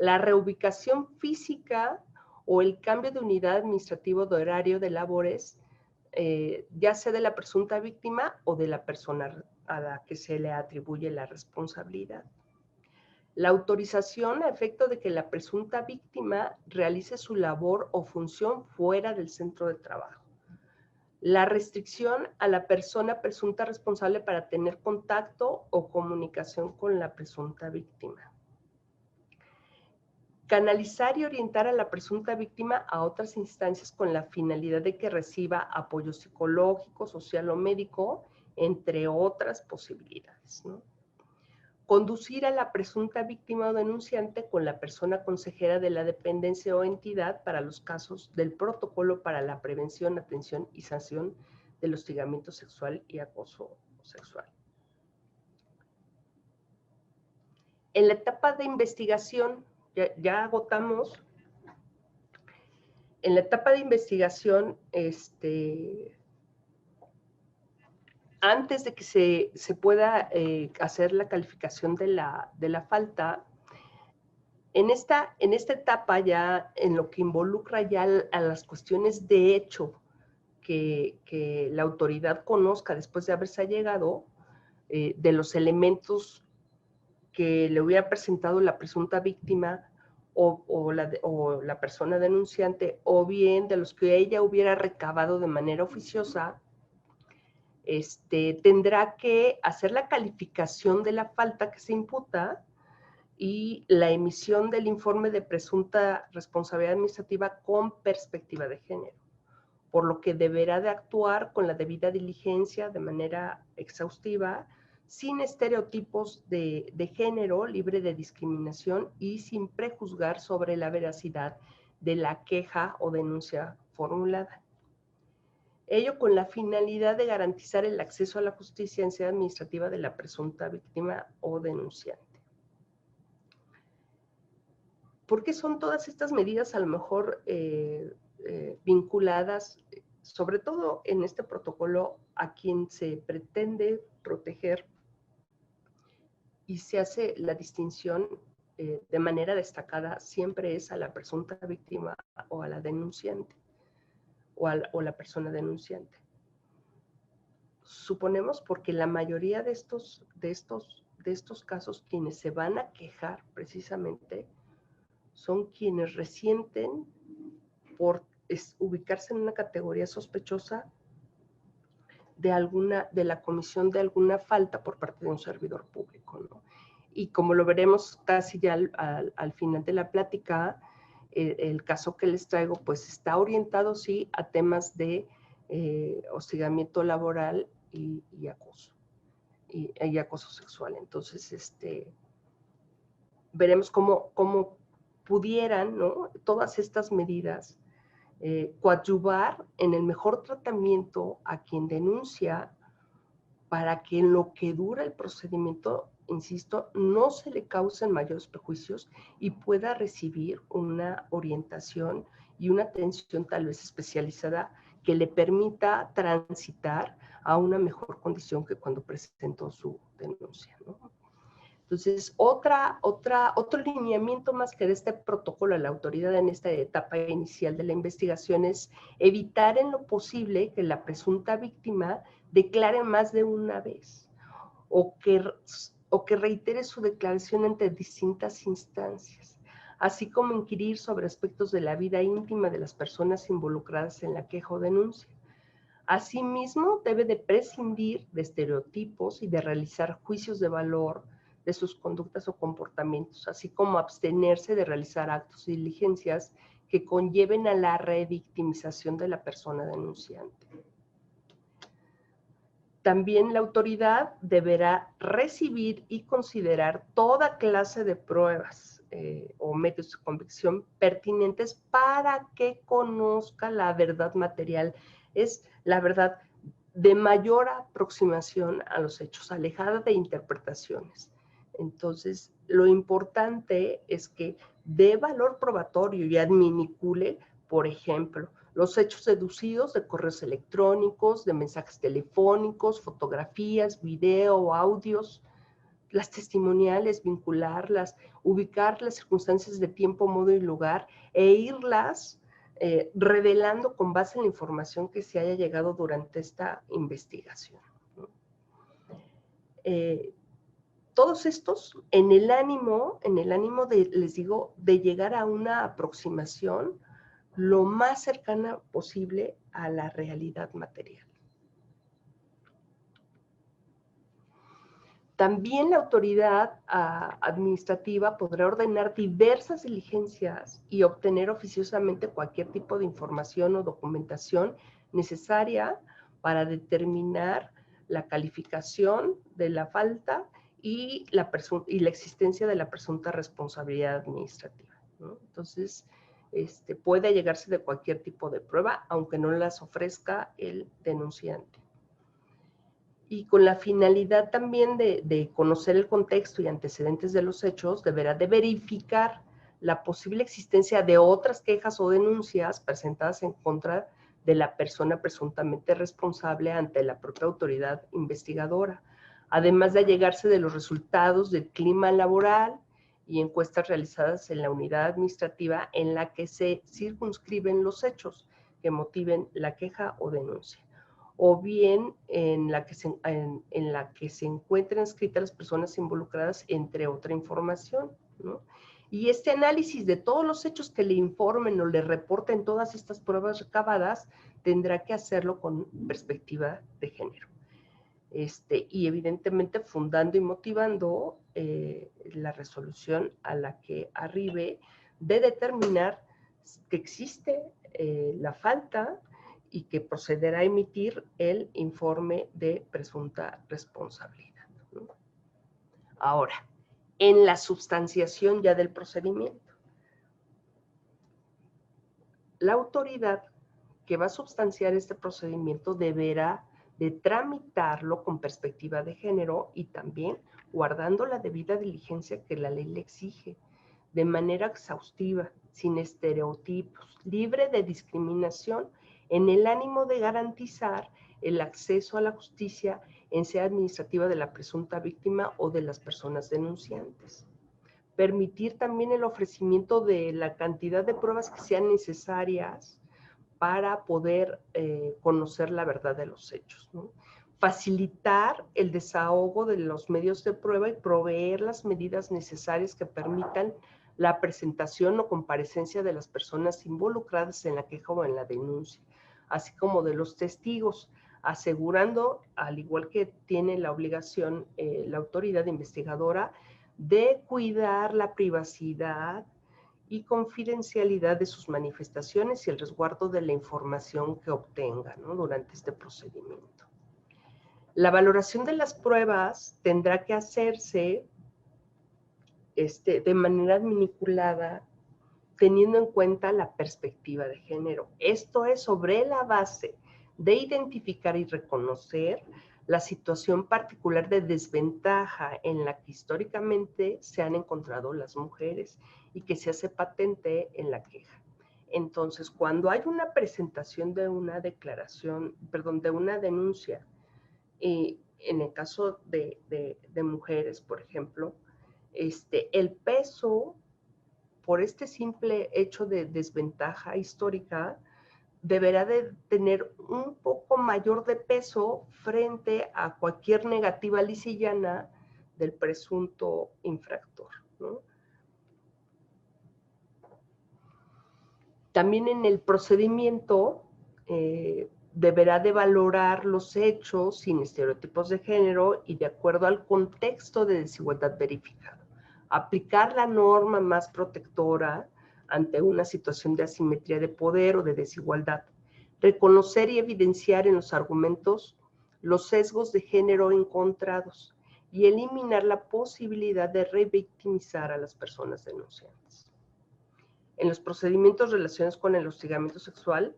la reubicación física o el cambio de unidad administrativa de horario de labores, ya sea de la presunta víctima o de la persona a la que se le atribuye la responsabilidad. La autorización a efecto de que la presunta víctima realice su labor o función fuera del centro de trabajo. La restricción a la persona presunta responsable para tener contacto o comunicación con la presunta víctima. Canalizar y orientar a la presunta víctima a otras instancias con la finalidad de que reciba apoyo psicológico, social o médico, entre otras posibilidades, ¿no? Conducir a la presunta víctima o denunciante con la persona consejera de la dependencia o entidad para los casos del protocolo para la prevención, atención y sanción del hostigamiento sexual y acoso sexual. En la etapa de investigación, ya agotamos. En la etapa de investigación, antes de que se pueda hacer la calificación de la falta, en esta etapa ya, en lo que involucra ya a las cuestiones de hecho que la autoridad conozca después de haberse allegado, de los elementos que le hubiera presentado la presunta víctima o la persona denunciante, o bien de los que ella hubiera recabado de manera oficiosa, tendrá que hacer la calificación de la falta que se imputa y la emisión del informe de presunta responsabilidad administrativa con perspectiva de género, por lo que deberá de actuar con la debida diligencia de manera exhaustiva, sin estereotipos de género, libre de discriminación y sin prejuzgar sobre la veracidad de la queja o denuncia formulada. Ello con la finalidad de garantizar el acceso a la justicia en sede administrativa de la presunta víctima o denunciante. ¿Por qué son todas estas medidas a lo mejor vinculadas, sobre todo en este protocolo, a quien se pretende proteger y se hace la distinción de manera destacada, siempre es a la presunta víctima o a la denunciante o la persona denunciante? Suponemos porque la mayoría de ante estos casos quienes se van a quejar precisamente son quienes resienten por ubicarse en una categoría sospechosa de la comisión de alguna falta por parte de un servidor público, ¿no? Y como lo veremos casi ya al final de la plática, el caso que les traigo pues está orientado sí a temas de hostigamiento laboral y acoso, y acoso sexual. Entonces, veremos cómo pudieran, ¿no?, todas estas medidas coadyuvar en el mejor tratamiento a quien denuncia para que en lo que dura el procedimiento, insisto, no se le causen mayores prejuicios y pueda recibir una orientación y una atención tal vez especializada que le permita transitar a una mejor condición que cuando presentó su denuncia, ¿no? Entonces, otro lineamiento más que de este protocolo a la autoridad en esta etapa inicial de la investigación es evitar en lo posible que la presunta víctima declare más de una vez o que reitere su declaración ante distintas instancias, así como inquirir sobre aspectos de la vida íntima de las personas involucradas en la queja o denuncia. Asimismo, debe de prescindir de estereotipos y de realizar juicios de valor de sus conductas o comportamientos, así como abstenerse de realizar actos y diligencias que conlleven a la revictimización de la persona denunciante. También la autoridad deberá recibir y considerar toda clase de pruebas o medios de convicción pertinentes para que conozca la verdad material. Es la verdad de mayor aproximación a los hechos, alejada de interpretaciones. Entonces, lo importante es que dé valor probatorio y adminicule, por ejemplo, los hechos deducidos de correos electrónicos, de mensajes telefónicos, fotografías, video, audios, las testimoniales, vincularlas, ubicar las circunstancias de tiempo, modo y lugar e irlas revelando con base en la información que se haya llegado durante esta investigación, ¿no? Todos estos en el ánimo de, les digo, de llegar a una aproximación lo más cercana posible a la realidad material. También la autoridad administrativa podrá ordenar diversas diligencias y obtener oficiosamente cualquier tipo de información o documentación necesaria para determinar la calificación de la falta y la existencia de la presunta responsabilidad administrativa, ¿no? Entonces, puede llegarse de cualquier tipo de prueba, aunque no las ofrezca el denunciante. Y con la finalidad también de conocer el contexto y antecedentes de los hechos, deberá de verificar la posible existencia de otras quejas o denuncias presentadas en contra de la persona presuntamente responsable ante la propia autoridad investigadora, además de allegarse de los resultados del clima laboral y encuestas realizadas en la unidad administrativa en la que se circunscriben los hechos que motiven la queja o denuncia, o bien en la que se encuentran escritas las personas involucradas, entre otra información, ¿no? Y este análisis de todos los hechos que le informen o le reporten todas estas pruebas recabadas, tendrá que hacerlo con perspectiva de género. Y evidentemente fundando y motivando la resolución a la que arribe de determinar que existe la falta y que procederá a emitir el informe de presunta responsabilidad, ¿no? Ahora, en la substanciación ya del procedimiento, la autoridad que va a substanciar este procedimiento deberá de tramitarlo con perspectiva de género y también guardando la debida diligencia que la ley le exige, de manera exhaustiva, sin estereotipos, libre de discriminación, en el ánimo de garantizar el acceso a la justicia en sea administrativa de la presunta víctima o de las personas denunciantes. Permitir también el ofrecimiento de la cantidad de pruebas que sean necesarias para poder conocer la verdad de los hechos, ¿no? facilitar el desahogo de los medios de prueba y proveer las medidas necesarias que permitan la presentación o comparecencia de las personas involucradas en la queja o en la denuncia, así como de los testigos, asegurando, al igual que tiene la obligación la autoridad investigadora, de cuidar la privacidad y confidencialidad de sus manifestaciones y el resguardo de la información que obtenga, ¿no?, durante este procedimiento. La valoración de las pruebas tendrá que hacerse de manera vinculada, teniendo en cuenta la perspectiva de género. Esto es sobre la base de identificar y reconocer la situación particular de desventaja en la que históricamente se han encontrado las mujeres y que se hace patente en la queja. Entonces, cuando hay una presentación de una declaración, perdón, de una denuncia, en el caso de mujeres, por ejemplo, el peso por este simple hecho de desventaja histórica deberá de tener un poco mayor de peso frente a cualquier negativa lisillana del presunto infractor, ¿no? También en el procedimiento deberá de valorar los hechos sin estereotipos de género y de acuerdo al contexto de desigualdad verificado. Aplicar la norma más protectora ante una situación de asimetría de poder o de desigualdad. Reconocer y evidenciar en los argumentos los sesgos de género encontrados y eliminar la posibilidad de revictimizar a las personas denunciantes. En los procedimientos relacionados con el hostigamiento sexual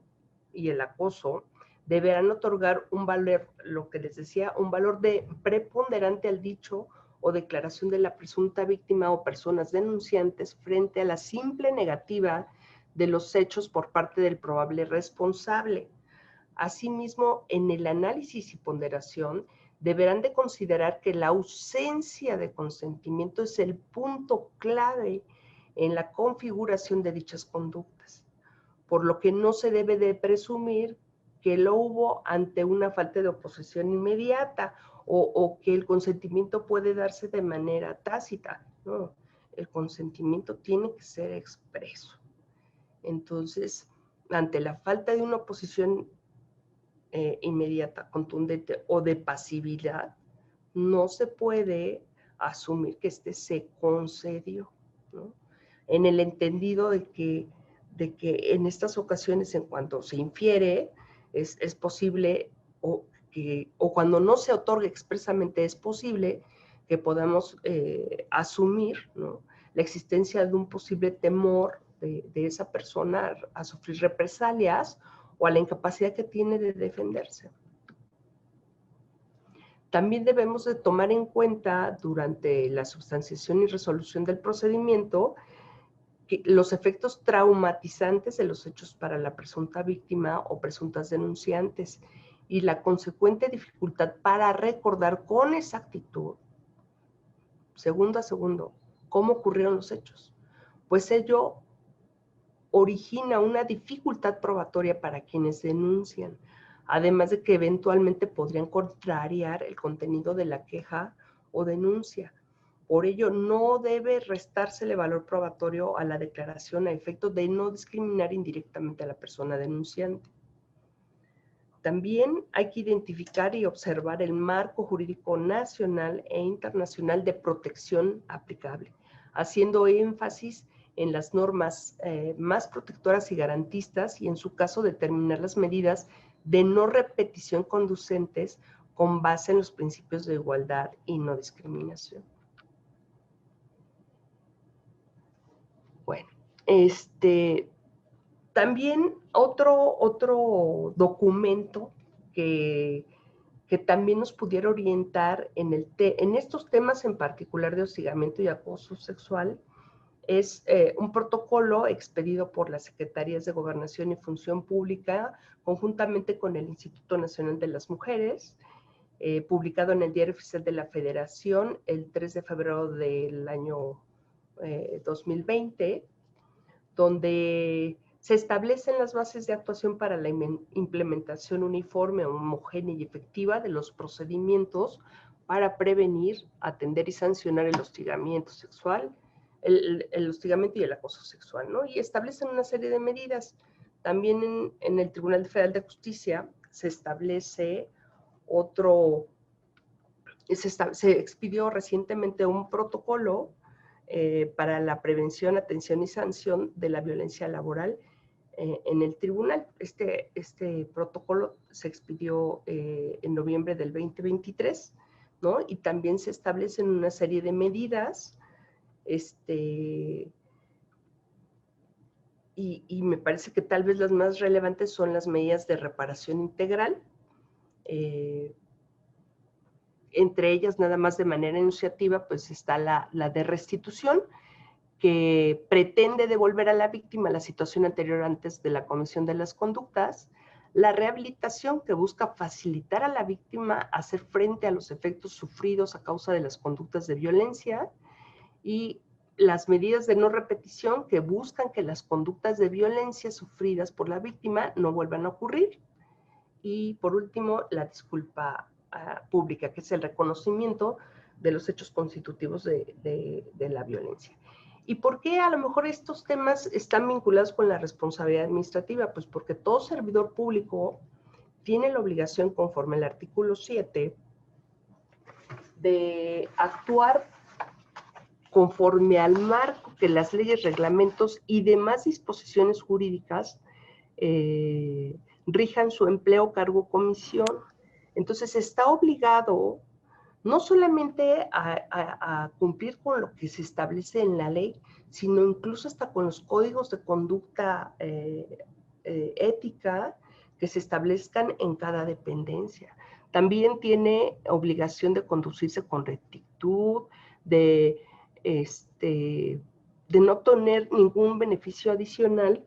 y el acoso, deberán otorgar un valor, lo que les decía, un valor de preponderante al dicho o declaración de la presunta víctima o personas denunciantes frente a la simple negativa de los hechos por parte del probable responsable. Asimismo, en el análisis y ponderación, deberán de considerar que la ausencia de consentimiento es el punto clave en la configuración de dichas conductas, por lo que no se debe de presumir que lo hubo ante una falta de oposición inmediata o que el consentimiento puede darse de manera tácita. No, el consentimiento tiene que ser expreso. Entonces, ante la falta de una oposición inmediata, contundente o de pasividad, no se puede asumir que se concedió, ¿no? En el entendido de que en estas ocasiones, en cuanto se infiere, es posible, o cuando no se otorga expresamente, es posible que podamos asumir, ¿no?, la existencia de un posible temor de esa persona a sufrir represalias o a la incapacidad que tiene de defenderse. También debemos de tomar en cuenta durante la sustanciación y resolución del procedimiento los efectos traumatizantes de los hechos para la presunta víctima o presuntas denunciantes y la consecuente dificultad para recordar con exactitud, segundo a segundo, cómo ocurrieron los hechos, pues ello origina una dificultad probatoria para quienes denuncian, además de que eventualmente podrían contrariar el contenido de la queja o denuncia. Por ello, no debe restársele valor probatorio a la declaración a efecto de no discriminar indirectamente a la persona denunciante. También hay que identificar y observar el marco jurídico nacional e internacional de protección aplicable, haciendo énfasis en las normas más protectoras y garantistas y, en su caso, determinar las medidas de no repetición conducentes con base en los principios de igualdad y no discriminación. Bueno, también otro documento que también nos pudiera orientar en estos temas en particular de hostigamiento y acoso sexual es un protocolo expedido por las Secretarías de Gobernación y Función Pública conjuntamente con el Instituto Nacional de las Mujeres, publicado en el Diario Oficial de la Federación el 3 de febrero del año 2020, donde Se establecen las bases de actuación para la implementación uniforme, homogénea y efectiva de los procedimientos para prevenir, atender y sancionar el hostigamiento sexual, el hostigamiento y el acoso sexual, ¿no? Y establecen una serie de medidas. También en el Tribunal Federal de Justicia se establece se expidió recientemente un protocolo para la prevención, atención y sanción de la violencia laboral en el tribunal. Este protocolo se expidió en noviembre del 2023, ¿no? Y también se establecen una serie de medidas, y me parece que tal vez las más relevantes son las medidas de reparación integral, entre ellas, nada más de manera enunciativa, pues está la de restitución, que pretende devolver a la víctima la situación anterior antes de la comisión de las conductas, la rehabilitación, que busca facilitar a la víctima hacer frente a los efectos sufridos a causa de las conductas de violencia, y las medidas de no repetición, que buscan que las conductas de violencia sufridas por la víctima no vuelvan a ocurrir. Y por último, la disculpa pública, que es el reconocimiento de los hechos constitutivos de la violencia. ¿Y por qué a lo mejor estos temas están vinculados con la responsabilidad administrativa? Pues porque todo servidor público tiene la obligación, conforme al artículo 7, de actuar conforme al marco que las leyes, reglamentos y demás disposiciones jurídicas rijan su empleo, cargo, comisión. Entonces está obligado no solamente a cumplir con lo que se establece en la ley, sino incluso hasta con los códigos de conducta ética que se establezcan en cada dependencia. También tiene obligación de conducirse con rectitud, de no obtener ningún beneficio adicional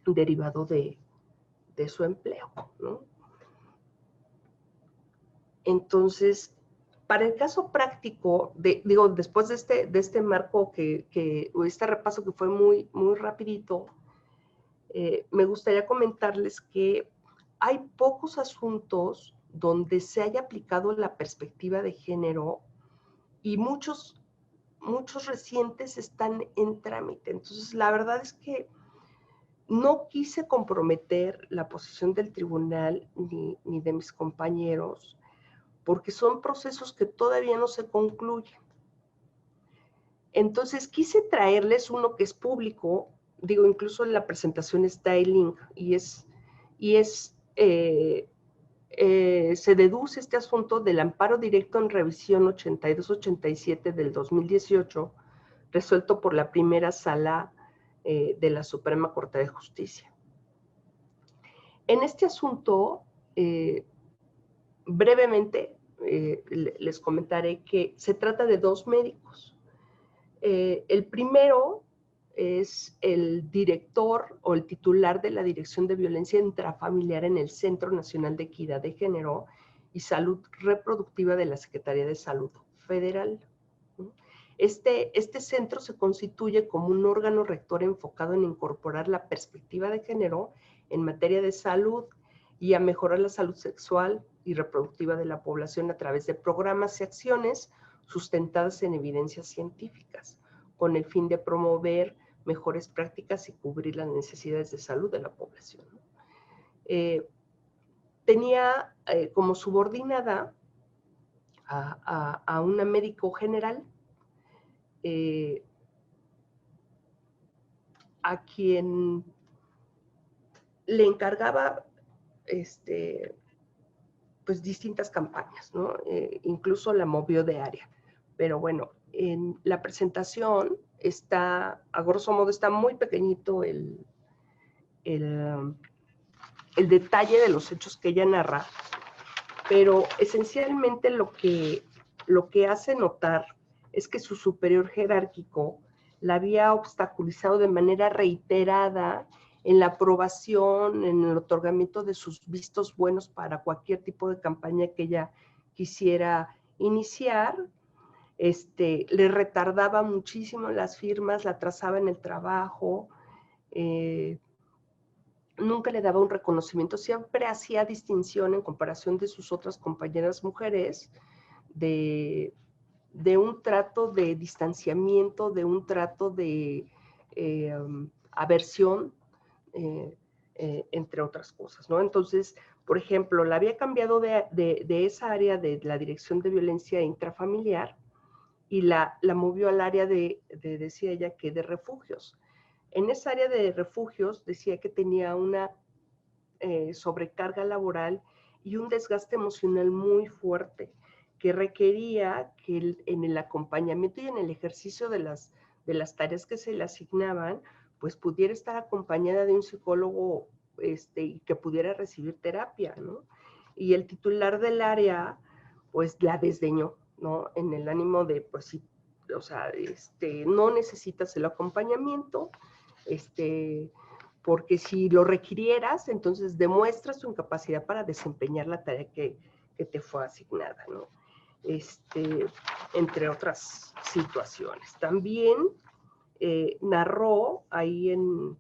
derivado de su empleo, ¿no? Entonces, para el caso práctico, después de este marco o este repaso que fue muy, muy rapidito, me gustaría comentarles que hay pocos asuntos donde se haya aplicado la perspectiva de género, y muchos recientes están en trámite. Entonces, la verdad es que no quise comprometer la posición del tribunal ni de mis compañeros, porque son procesos que todavía no se concluyen. Entonces, quise traerles uno que es público, incluso en la presentación está el link, se deduce este asunto del amparo directo en revisión 8287 del 2018, resuelto por la primera sala de la Suprema Corte de Justicia. En este asunto, brevemente, les comentaré que se trata de dos médicos. El primero es el director o el titular de la Dirección de Violencia Intrafamiliar en el Centro Nacional de Equidad de Género y Salud Reproductiva de la Secretaría de Salud Federal. Este centro se constituye como un órgano rector enfocado en incorporar la perspectiva de género en materia de salud y a mejorar la salud sexual y reproductiva de la población a través de programas y acciones sustentadas en evidencias científicas, con el fin de promover mejores prácticas y cubrir las necesidades de salud de la población. Tenía como subordinada a una médico general, a quien le encargaba pues distintas campañas, ¿no? Incluso la movió de área. Pero bueno, en la presentación está, a grosso modo, está muy pequeñito el detalle de los hechos que ella narra, pero esencialmente lo que hace notar es que su superior jerárquico la había obstaculizado de manera reiterada en la aprobación, en el otorgamiento de sus vistos buenos para cualquier tipo de campaña que ella quisiera iniciar. Le retardaba muchísimo las firmas, la atrasaba en el trabajo, nunca le daba un reconocimiento, siempre hacía distinción en comparación de sus otras compañeras mujeres de un trato de distanciamiento, de un trato de aversión, entre otras cosas, ¿no? Entonces, por ejemplo, la había cambiado de esa área de la Dirección de Violencia Intrafamiliar y la movió al área decía ella, que de refugios. En esa área de refugios decía que tenía una sobrecarga laboral y un desgaste emocional muy fuerte, que requería que en el acompañamiento y en el ejercicio de las tareas que se le asignaban, pues pudiera estar acompañada de un psicólogo y que pudiera recibir terapia, ¿no? Y el titular del área, pues la desdeñó, ¿no? En el ánimo de, pues sí, o sea, no necesitas el acompañamiento, porque si lo requirieras, entonces demuestras tu incapacidad para desempeñar la tarea que te fue asignada, ¿no? Entre otras situaciones. También narró ahí en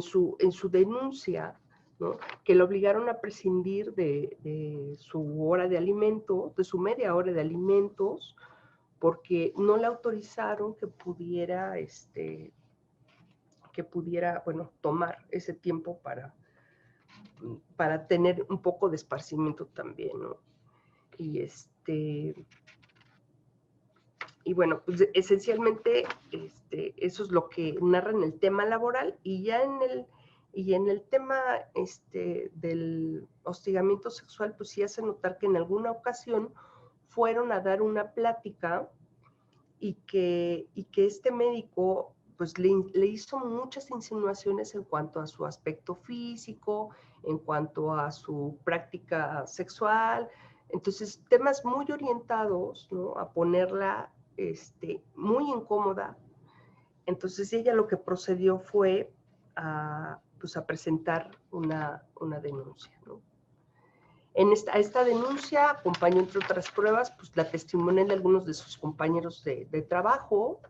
su denuncia, ¿no?, que le obligaron a prescindir de su hora de alimento, de su media hora de alimentos, porque no le autorizaron que pudiera, bueno, tomar ese tiempo para tener un poco de esparcimiento también, ¿no? Y bueno, pues esencialmente eso es lo que narra en el tema laboral, y ya en el tema del hostigamiento sexual, pues sí hace notar que en alguna ocasión fueron a dar una plática y que este médico pues le hizo muchas insinuaciones en cuanto a su aspecto físico, en cuanto a su práctica sexual. Entonces, temas muy orientados, ¿no?, a ponerla muy incómoda. Entonces, ella lo que procedió fue a presentar una denuncia, ¿no? En esta denuncia acompañó, entre otras pruebas, pues la testimonial de algunos de sus compañeros de trabajo,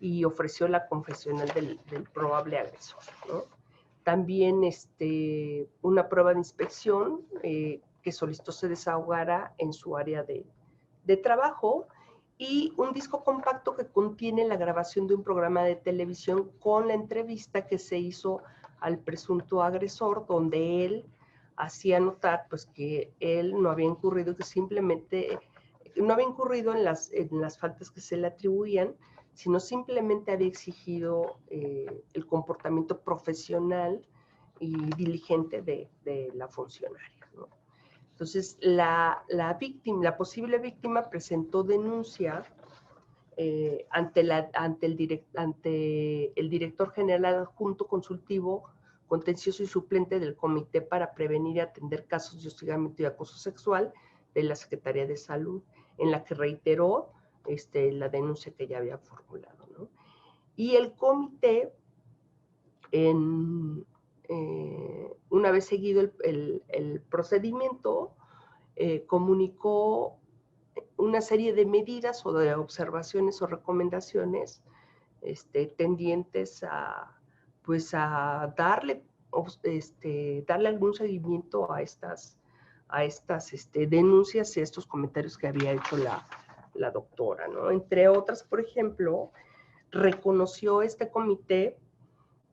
y ofreció la confesional del probable agresor, ¿no? También una prueba de inspección que solicitó se desahogara en su área de trabajo, y un disco compacto que contiene la grabación de un programa de televisión con la entrevista que se hizo al presunto agresor, donde él hacía notar pues que él no había incurrido, que simplemente no había incurrido en las faltas que se le atribuían, sino simplemente había exigido el comportamiento profesional y diligente de la funcionaria, ¿no? Entonces, la posible víctima presentó denuncia ante el director general adjunto consultivo, contencioso y suplente del Comité para Prevenir y Atender Casos de Hostigamiento y Acoso Sexual de la Secretaría de Salud, en la que reiteró la denuncia que ya había formulado, ¿no? Y el comité, una vez seguido el procedimiento, comunicó una serie de medidas o de observaciones o recomendaciones tendientes a darle algún seguimiento a estas denuncias y estos comentarios que había hecho la doctora, ¿no? Entre otras, por ejemplo, reconoció este comité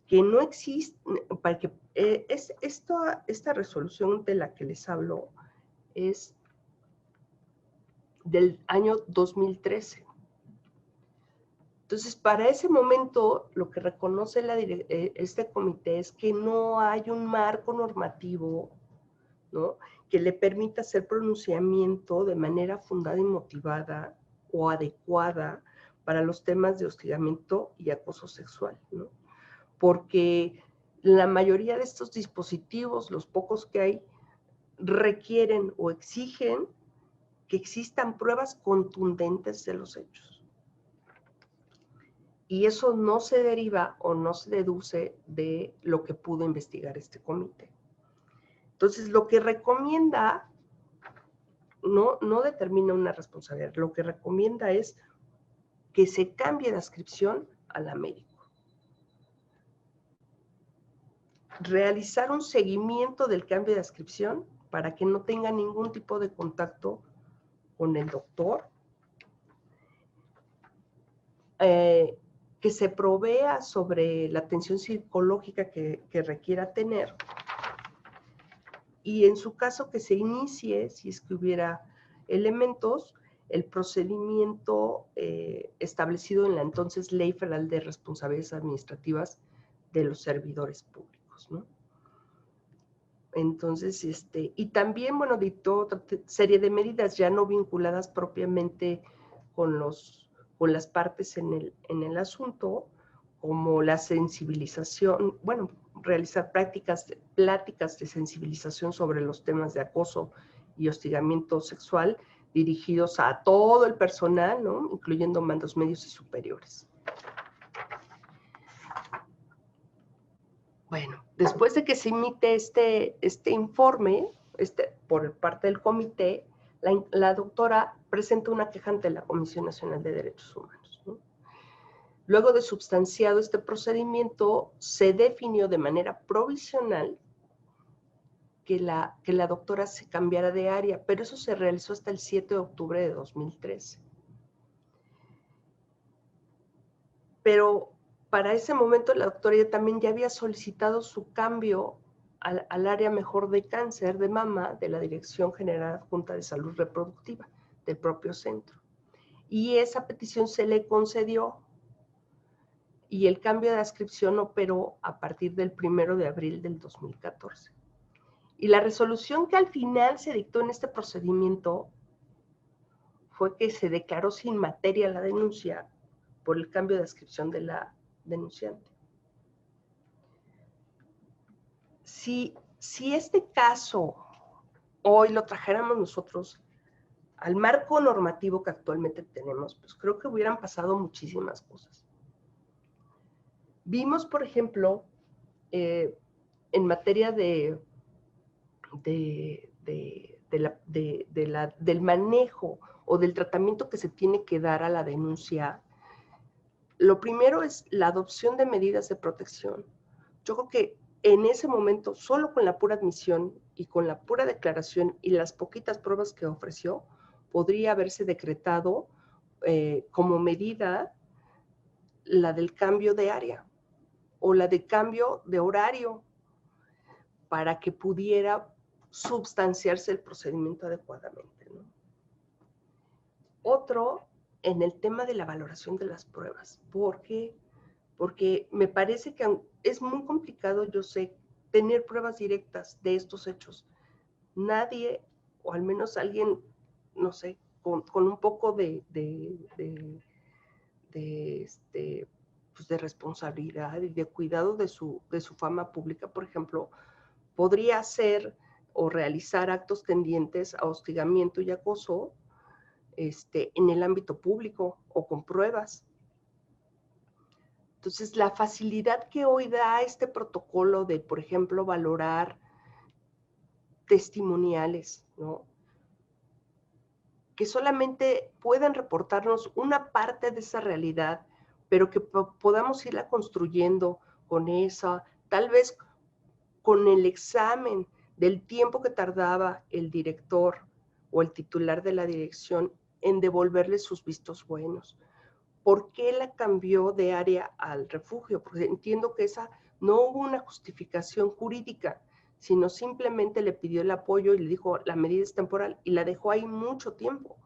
que no existe, para que esta resolución de la que les hablo es del año 2013. Entonces, para ese momento, lo que reconoce este comité es que no hay un marco normativo, ¿no?, que le permita hacer pronunciamiento de manera fundada y motivada o adecuada para los temas de hostigamiento y acoso sexual, ¿no? Porque la mayoría de estos dispositivos, los pocos que hay, requieren o exigen que existan pruebas contundentes de los hechos. Y eso no se deriva o no se deduce de lo que pudo investigar este comité. Entonces, lo que recomienda no determina una responsabilidad, lo que recomienda es que se cambie de adscripción a la médico. realizar un seguimiento del cambio de adscripción para que no tenga ningún tipo de contacto con el doctor, que se provea sobre la atención psicológica que requiera tener, y en su caso que se inicie, si es que hubiera elementos, el procedimiento establecido en la entonces Ley Federal de Responsabilidades Administrativas de los Servidores Públicos, ¿no? Entonces, y también, bueno, dictó otra serie de medidas ya no vinculadas propiamente con las partes en el asunto, como la sensibilización, bueno, realizar pláticas de sensibilización sobre los temas de acoso y hostigamiento sexual dirigidos a todo el personal, ¿no? Incluyendo mandos medios y superiores. Bueno, después de que se emite este informe por parte del comité, la doctora presenta una queja ante la Comisión Nacional de Derechos Humanos, ¿no? Luego de substanciado este procedimiento, se definió de manera provisional que la doctora se cambiara de área, pero eso se realizó hasta el 7 de octubre de 2013. Pero para ese momento la doctora también ya había solicitado su cambio al área mejor de cáncer de mama de la Dirección General Adjunta de Salud Reproductiva del propio centro. Y esa petición se le concedió y el cambio de adscripción operó a partir del 1 de abril del 2014. Y la resolución que al final se dictó en este procedimiento fue que se declaró sin materia la denuncia por el cambio de adscripción de la denunciante. Si este caso hoy lo trajéramos nosotros al marco normativo que actualmente tenemos, pues creo que hubieran pasado muchísimas cosas. Vimos, por ejemplo, en materia del manejo o del tratamiento que se tiene que dar a la denuncia, lo primero es la adopción de medidas de protección. Yo creo que en ese momento, solo con la pura admisión y con la pura declaración y las poquitas pruebas que ofreció, podría haberse decretado como medida la del cambio de área o la de cambio de horario para que pudiera substanciarse el procedimiento adecuadamente, ¿no? Otro, en el tema de la valoración de las pruebas. ¿Por qué? Porque me parece que es muy complicado, yo sé, tener pruebas directas de estos hechos. Nadie, o al menos alguien, no sé, con un poco de responsabilidad y de cuidado de su fama pública, por ejemplo, podría hacer o realizar actos tendientes a hostigamiento y acoso en el ámbito público o con pruebas. Entonces, la facilidad que hoy da este protocolo de, por ejemplo, valorar testimoniales, ¿no? Que solamente puedan reportarnos una parte de esa realidad, pero que podamos irla construyendo con esa, tal vez con el examen del tiempo que tardaba el director o el titular de la dirección en devolverle sus vistos buenos. ¿Por qué la cambió de área al refugio? Porque entiendo que esa no hubo una justificación jurídica, sino simplemente le pidió el apoyo y le dijo la medida es temporal y la dejó ahí mucho tiempo.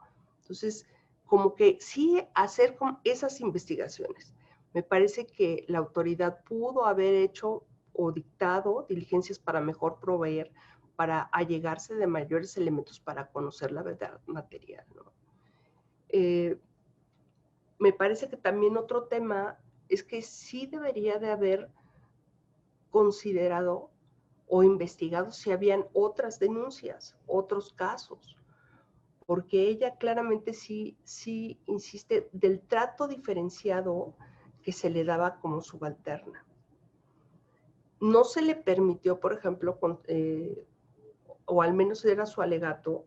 Entonces, como que sí hacer esas investigaciones. Me parece que la autoridad pudo haber hecho o dictado diligencias para mejor proveer, para allegarse de mayores elementos para conocer la verdad material, ¿no? Me parece que también otro tema es que sí debería de haber considerado o investigado si habían otras denuncias, otros casos, porque ella claramente sí insiste del trato diferenciado que se le daba como subalterna. No se le permitió, por ejemplo, o al menos era su alegato,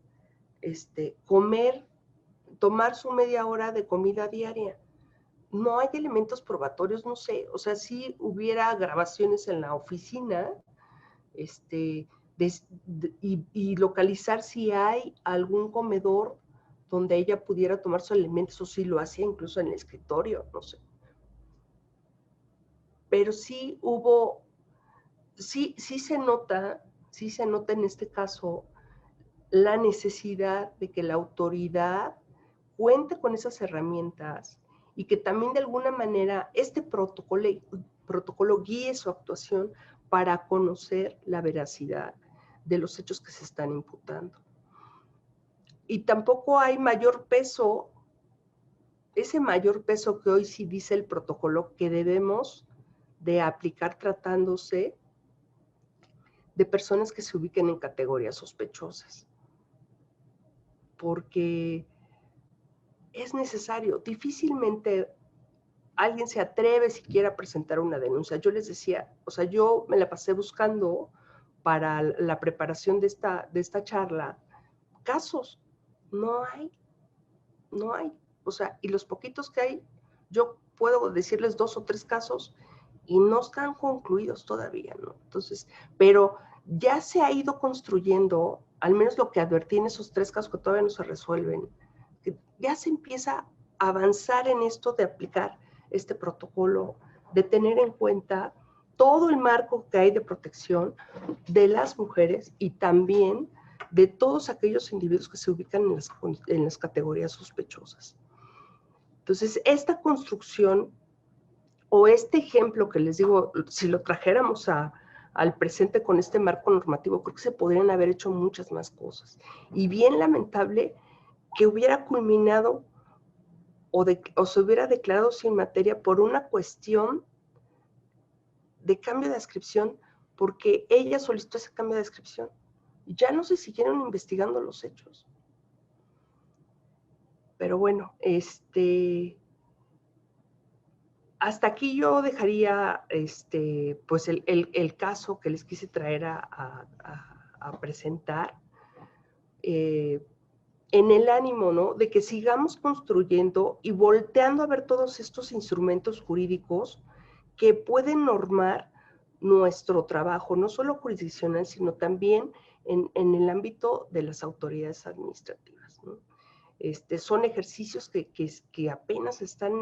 tomar su media hora de comida diaria. No hay elementos probatorios, no sé, o sea, si hubiera grabaciones en la oficina y localizar si hay algún comedor donde ella pudiera tomar sus alimentos, o si lo hacía incluso en el escritorio, no sé. Pero sí hubo, sí se nota en este caso la necesidad de que la autoridad cuente con esas herramientas y que también de alguna manera este protocolo guíe su actuación para conocer la veracidad de los hechos que se están imputando. Y tampoco hay mayor peso, ese mayor peso que hoy sí dice el protocolo que debemos de aplicar tratándose de personas que se ubiquen en categorías sospechosas. Porque es necesario, difícilmente alguien se atreve siquiera a presentar una denuncia. Yo les decía, o sea, yo me la pasé buscando para la preparación de esta charla casos. No hay. O sea, y los poquitos que hay, yo puedo decirles 2 o 3 casos y no están concluidos todavía, ¿no? Entonces, pero ya se ha ido construyendo, al menos lo que advertí en esos 3 casos que todavía no se resuelven, que ya se empieza a avanzar en esto de aplicar este protocolo, de tener en cuenta todo el marco que hay de protección de las mujeres y también de todos aquellos individuos que se ubican en las categorías sospechosas. Entonces, esta construcción o este ejemplo que les digo, si lo trajéramos al presente con este marco normativo, creo que se podrían haber hecho muchas más cosas. Y bien lamentable que hubiera culminado o se hubiera declarado sin materia por una cuestión de cambio de adscripción, porque ella solicitó ese cambio de adscripción. Ya no se siguieron investigando los hechos. Pero bueno, hasta aquí yo dejaría pues el caso que les quise traer a presentar, en el ánimo, ¿no?, de que sigamos construyendo y volteando a ver todos estos instrumentos jurídicos que pueden normar nuestro trabajo, no solo jurisdiccional, sino también en el ámbito de las autoridades administrativas, ¿no? Son ejercicios que apenas están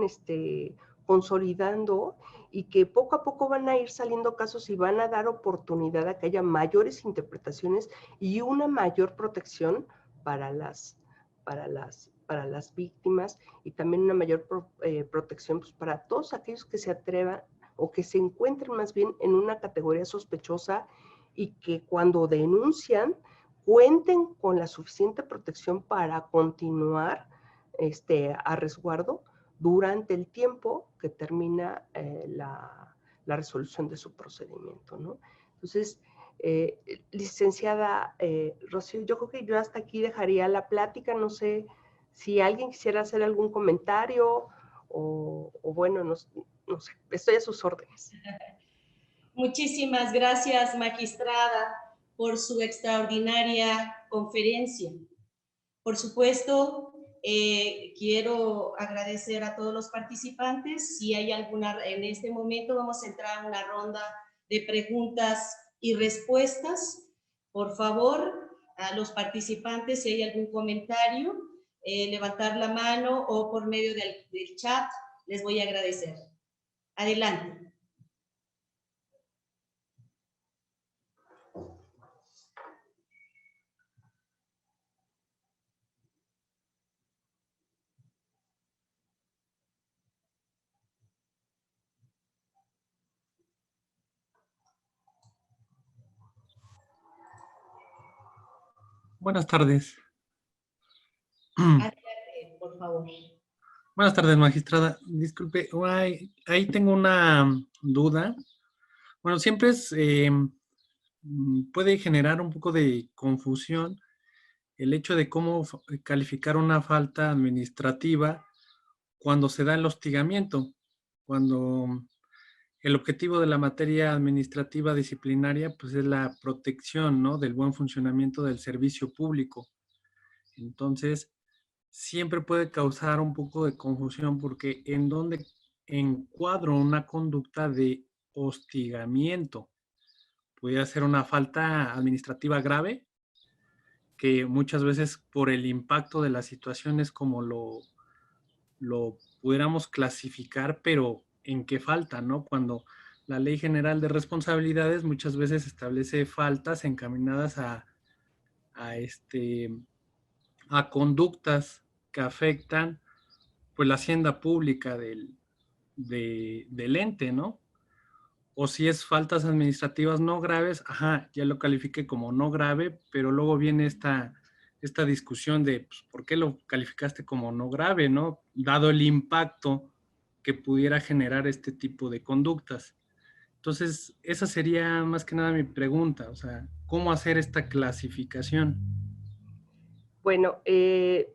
consolidando y que poco a poco van a ir saliendo casos y van a dar oportunidad a que haya mayores interpretaciones y una mayor protección para las víctimas, y también una mayor protección pues, para todos aquellos que se atrevan o que se encuentren más bien en una categoría sospechosa y que cuando denuncian cuenten con la suficiente protección para continuar a resguardo durante el tiempo que termina la resolución de su procedimiento, ¿no? Entonces, licenciada Rocío, yo creo que yo hasta aquí dejaría la plática. No sé si alguien quisiera hacer algún comentario o bueno, no sé, estoy a sus órdenes. Muchísimas gracias, magistrada, por su extraordinaria conferencia. Por supuesto, quiero agradecer a todos los participantes. Si hay alguna, en este momento vamos a entrar a una ronda de preguntas y respuestas. Por favor, a los participantes, si hay algún comentario, levantar la mano o por medio del chat, les voy a agradecer. Adelante. Buenas tardes. Adelante, por favor. Buenas tardes, magistrada. Disculpe, ahí tengo una duda. Bueno, siempre puede generar un poco de confusión el hecho de cómo calificar una falta administrativa cuando se da el hostigamiento, cuando el objetivo de la materia administrativa disciplinaria pues es la protección, ¿no?, del buen funcionamiento del servicio público. Entonces, siempre puede causar un poco de confusión porque en donde encuadro una conducta de hostigamiento, pudiera ser una falta administrativa grave, que muchas veces por el impacto de la situación es como lo pudiéramos clasificar, pero ¿en qué falta, no? Cuando la Ley General de Responsabilidades muchas veces establece faltas encaminadas a conductas que afectan pues la hacienda pública del ente, ¿no? O si es faltas administrativas no graves, ajá, ya lo califiqué como no grave, pero luego viene esta discusión de pues, ¿por qué lo calificaste como no grave, no? Dado el impacto que pudiera generar este tipo de conductas. Entonces, esa sería más que nada mi pregunta, o sea, ¿cómo hacer esta clasificación? Bueno,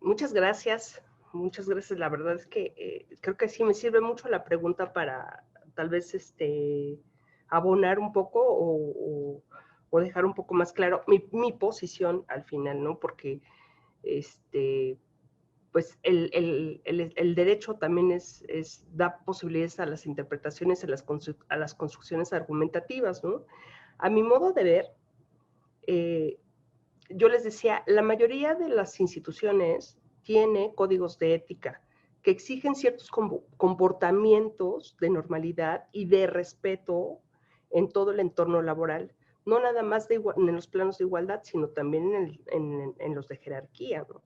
muchas gracias. Muchas gracias. La verdad es que creo que sí me sirve mucho la pregunta para tal vez abonar un poco o dejar un poco más claro mi posición al final, ¿no? Porque pues el derecho también da posibilidades a las interpretaciones, a las construcciones argumentativas, ¿no? A mi modo de ver, yo les decía, la mayoría de las instituciones tiene códigos de ética que exigen ciertos comportamientos de normalidad y de respeto en todo el entorno laboral, no nada más en los planos de igualdad, sino también en los de jerarquía, ¿no?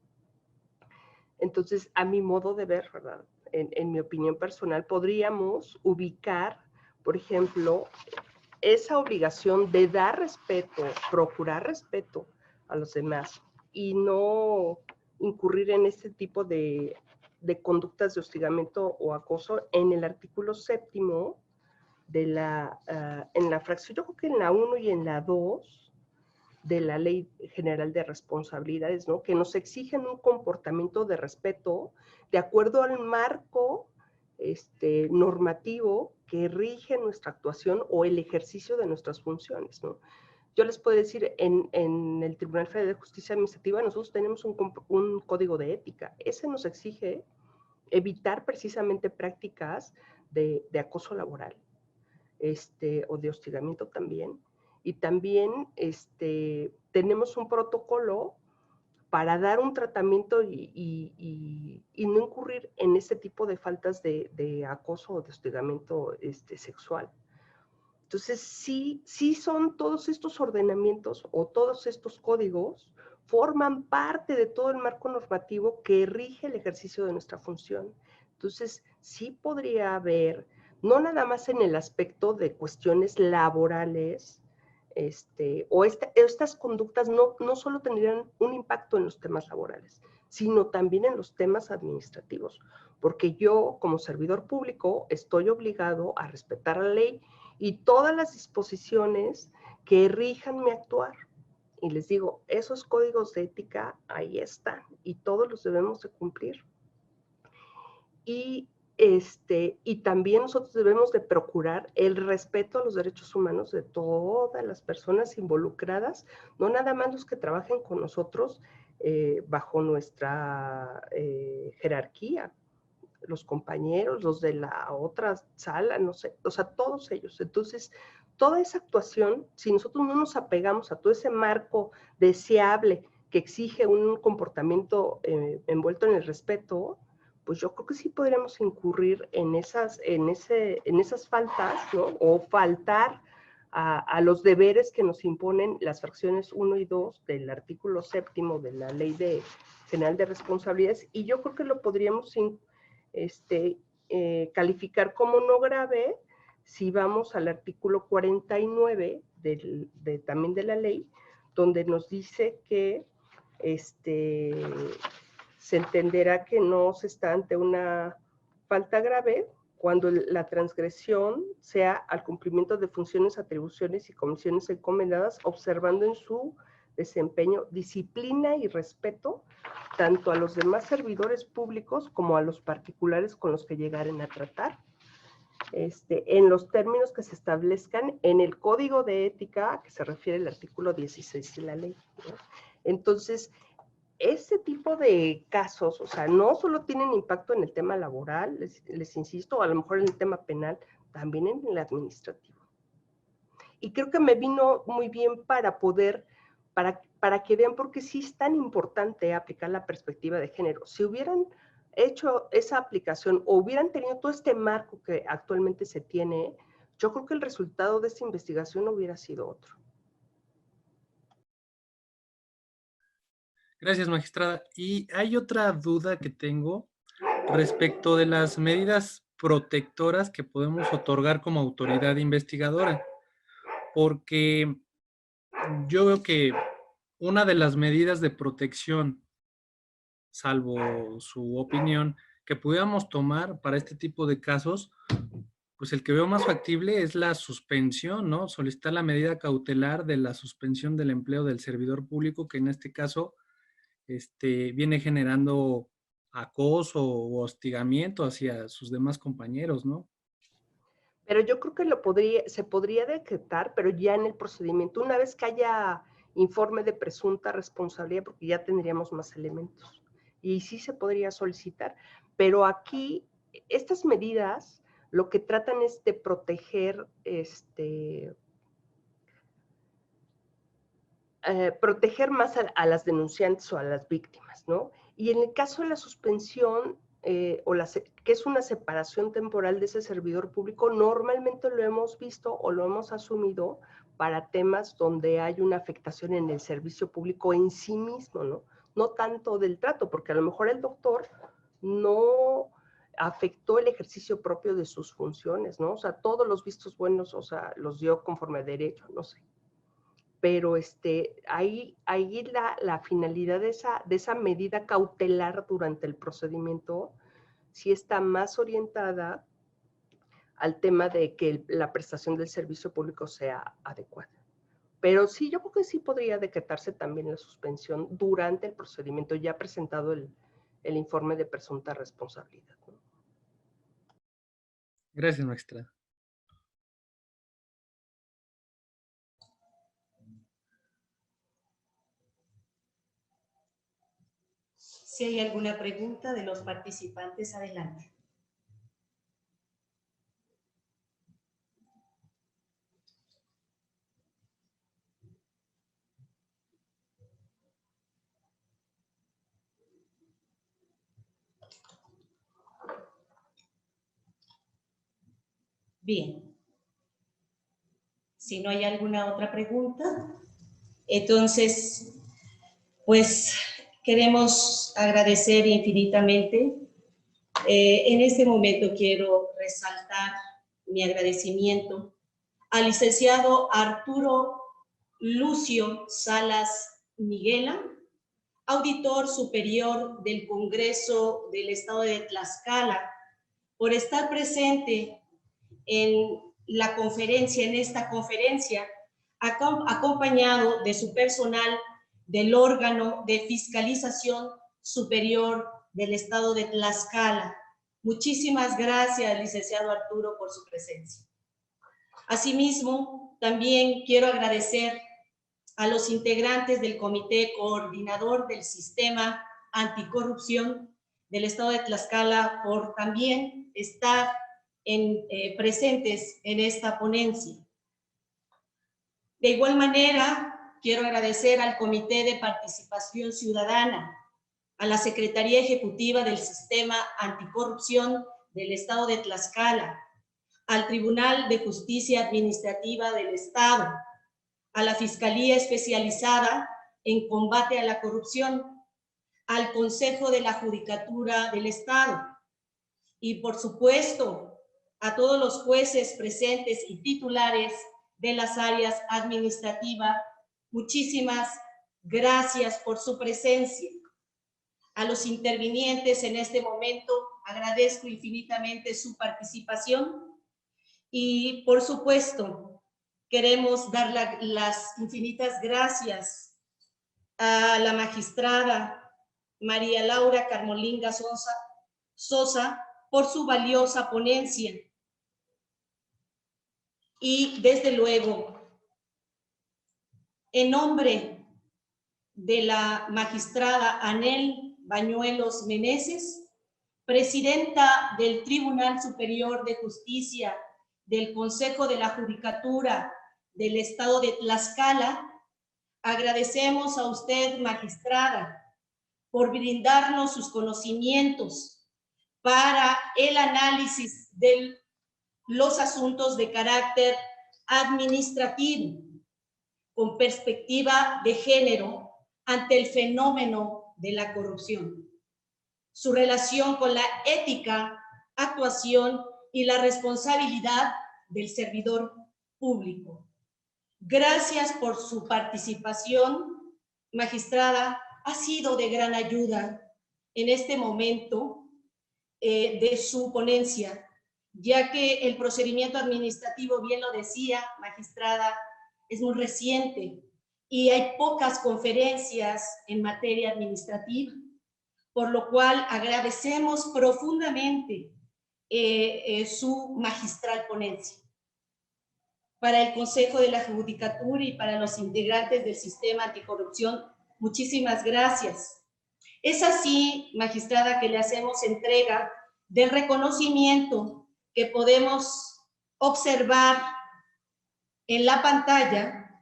Entonces, a mi modo de ver, ¿verdad? En mi opinión personal, podríamos ubicar, por ejemplo, esa obligación de dar respeto, procurar respeto a los demás y no incurrir en este tipo de conductas de hostigamiento o acoso en el artículo 7º en la fracción, yo creo que en la 1 y en la 2 de la Ley General de Responsabilidades, ¿no? Que nos exigen un comportamiento de respeto de acuerdo al marco normativo que rige nuestra actuación o el ejercicio de nuestras funciones, ¿no? Yo les puedo decir, en el Tribunal Federal de Justicia Administrativa nosotros tenemos un código de ética. Ese nos exige evitar precisamente prácticas de acoso laboral o de hostigamiento también. Y también tenemos un protocolo para dar un tratamiento y no incurrir en ese tipo de faltas de acoso o de hostigamiento sexual. Entonces, sí son todos estos ordenamientos o todos estos códigos forman parte de todo el marco normativo que rige el ejercicio de nuestra función. Entonces, sí podría haber, no nada más en el aspecto de cuestiones laborales, estas conductas no solo tendrían un impacto en los temas laborales, sino también en los temas administrativos, porque yo como servidor público estoy obligado a respetar la ley y todas las disposiciones que rijan mi actuar. Y les digo, esos códigos de ética ahí están y todos los debemos de cumplir. Y también nosotros debemos de procurar el respeto a los derechos humanos de todas las personas involucradas, no nada más los que trabajen con nosotros bajo nuestra jerarquía, los compañeros, los de la otra sala, no sé, o sea, todos ellos. Entonces, toda esa actuación, si nosotros no nos apegamos a todo ese marco deseable que exige un comportamiento envuelto en el respeto, pues yo creo que sí podríamos incurrir en esas faltas, ¿no? O faltar a los deberes que nos imponen las fracciones 1 y 2 del artículo 7º de la Ley General de Responsabilidades, y yo creo que lo podríamos calificar como no grave si vamos al artículo 49 también de la ley, donde nos dice que se entenderá que no se está ante una falta grave cuando la transgresión sea al cumplimiento de funciones, atribuciones y comisiones encomendadas, observando en su desempeño disciplina y respeto tanto a los demás servidores públicos como a los particulares con los que llegaren a tratar, en los términos que se establezcan en el Código de Ética a que se refiere el artículo 16 de la ley, ¿no? Entonces, este tipo de casos, o sea, no solo tienen impacto en el tema laboral, les insisto, a lo mejor en el tema penal, también en el administrativo. Y creo que me vino muy bien para poder, para que vean por qué sí es tan importante aplicar la perspectiva de género. Si hubieran hecho esa aplicación o hubieran tenido todo este marco que actualmente se tiene, yo creo que el resultado de esta investigación hubiera sido otro. Gracias, magistrada. Y hay otra duda que tengo respecto de las medidas protectoras que podemos otorgar como autoridad investigadora, porque yo veo que una de las medidas de protección, salvo su opinión, que pudiéramos tomar para este tipo de casos, pues el que veo más factible es la suspensión, ¿no? Solicitar la medida cautelar de la suspensión del empleo del servidor público, que en este caso viene generando acoso o hostigamiento hacia sus demás compañeros, ¿no? Pero yo creo que se podría decretar, pero ya en el procedimiento, una vez que haya informe de presunta responsabilidad, porque ya tendríamos más elementos. Y sí se podría solicitar. Pero aquí, estas medidas lo que tratan es de proteger, proteger más a las denunciantes o a las víctimas, ¿no? Y en el caso de la suspensión, que es una separación temporal de ese servidor público, normalmente lo hemos visto o lo hemos asumido para temas donde hay una afectación en el servicio público en sí mismo, ¿no? No tanto del trato, porque a lo mejor el doctor no afectó el ejercicio propio de sus funciones, ¿no? O sea, todos los vistos buenos, o sea, los dio conforme a derecho, no sé. Pero ahí la finalidad de esa medida cautelar durante el procedimiento sí está más orientada al tema de que la prestación del servicio público sea adecuada. Pero sí, yo creo que sí podría decretarse también la suspensión durante el procedimiento, ya presentado el informe de presunta responsabilidad, ¿no? Gracias, magistrada. Si hay alguna pregunta de los participantes, adelante. Bien. Si no hay alguna otra pregunta, entonces, pues queremos agradecer infinitamente. En este momento quiero resaltar mi agradecimiento al licenciado Arturo Lucio Salas Miguela, auditor superior del Congreso del Estado de Tlaxcala, por estar presente en la conferencia, en esta conferencia, acompañado de su personal del órgano de fiscalización superior del Estado de Tlaxcala. Muchísimas gracias, licenciado Arturo, por su presencia. Asimismo, también quiero agradecer a los integrantes del Comité Coordinador del Sistema Anticorrupción del Estado de Tlaxcala por también estar presentes en esta ponencia. De igual manera, quiero agradecer al Comité de Participación Ciudadana, a la Secretaría Ejecutiva del Sistema Anticorrupción del Estado de Tlaxcala, al Tribunal de Justicia Administrativa del Estado, a la Fiscalía Especializada en Combate a la Corrupción, al Consejo de la Judicatura del Estado y, por supuesto, a todos los jueces presentes y titulares de las áreas administrativas. Muchísimas gracias por su presencia. A los intervinientes en este momento agradezco infinitamente su participación y, por supuesto, queremos dar las infinitas gracias a la magistrada María Laura Carmolinga Sosa por su valiosa ponencia. Y, desde luego, en nombre de la magistrada Anel Bañuelos Meneses, presidenta del Tribunal Superior de Justicia del Consejo de la Judicatura del estado de Tlaxcala, agradecemos a usted, magistrada, por brindarnos sus conocimientos para el análisis de los asuntos de carácter administrativo con perspectiva de género ante el fenómeno de la corrupción, su relación con la ética, actuación y la responsabilidad del servidor público. Gracias por su participación, magistrada. Ha sido de gran ayuda en este momento de su ponencia, ya que el procedimiento administrativo, bien lo decía, magistrada, es muy reciente y hay pocas conferencias en materia administrativa, por lo cual agradecemos profundamente su magistral ponencia. Para el Consejo de la Judicatura y para los integrantes del sistema anticorrupción, muchísimas gracias. Es así, magistrada, que le hacemos entrega del reconocimiento que podemos observar en la pantalla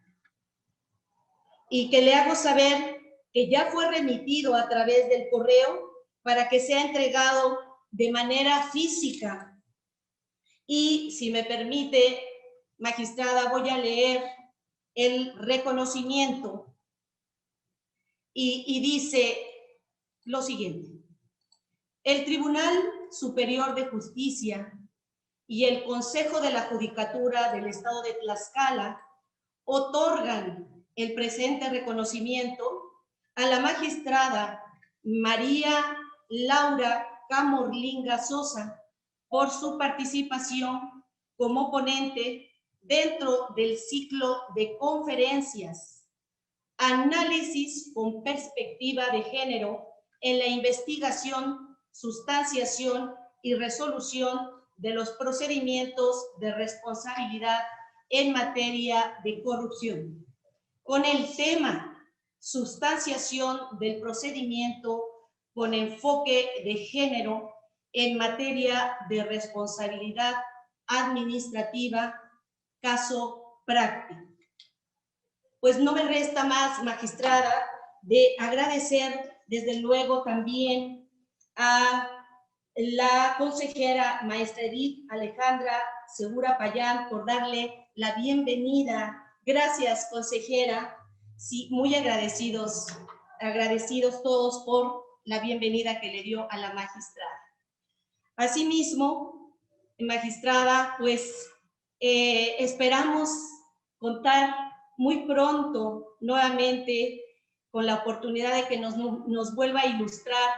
y que le hago saber que ya fue remitido a través del correo para que sea entregado de manera física. Y si me permite, magistrada, voy a leer el reconocimiento y dice lo siguiente: el Tribunal Superior de Justicia y el Consejo de la Judicatura del Estado de Tlaxcala otorgan el presente reconocimiento a la magistrada María Laura Camorlinga Sosa por su participación como ponente dentro del ciclo de conferencias Análisis con perspectiva de género en la investigación, sustanciación y resolución de los procedimientos de responsabilidad en materia de corrupción, con el tema sustanciación del procedimiento con enfoque de género en materia de responsabilidad administrativa, caso práctico. Pues no me resta más, magistrada, de agradecer desde luego también a la consejera maestra Edith Alejandra Segura Payán por darle la bienvenida. Gracias, consejera. Sí, muy agradecidos todos por la bienvenida que le dio a la magistrada. Asimismo, magistrada, pues esperamos contar muy pronto nuevamente con la oportunidad de que nos vuelva a ilustrar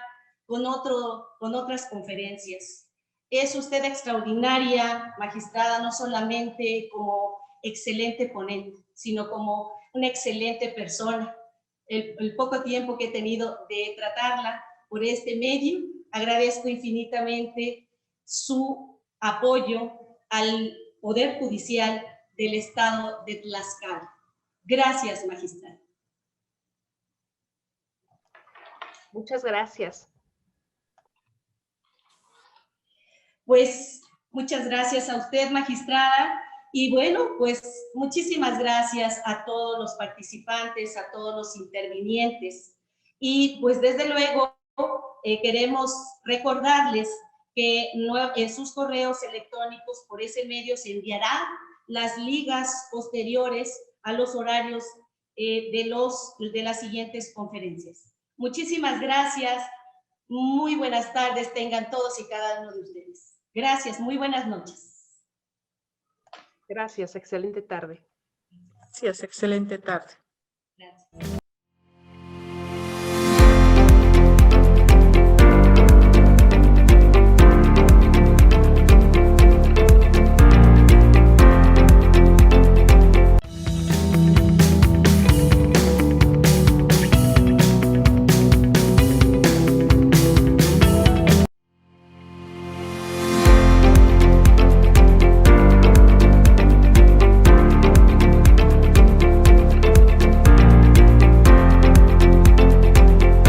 con otras conferencias. Es usted extraordinaria, magistrada, no solamente como excelente ponente, sino como una excelente persona. El poco tiempo que he tenido de tratarla por este medio, agradezco infinitamente su apoyo al Poder Judicial del Estado de Tlaxcala. Gracias, magistrada. Muchas gracias. Pues muchas gracias a usted, magistrada. Y bueno, pues muchísimas gracias a todos los participantes, a todos los intervinientes. Y pues desde luego queremos recordarles que en sus correos electrónicos por ese medio se enviarán las ligas posteriores a los horarios de las siguientes conferencias. Muchísimas gracias. Muy buenas tardes tengan todos y cada uno de ustedes. Gracias, muy buenas noches. Gracias, excelente tarde. Gracias, excelente tarde. Gracias.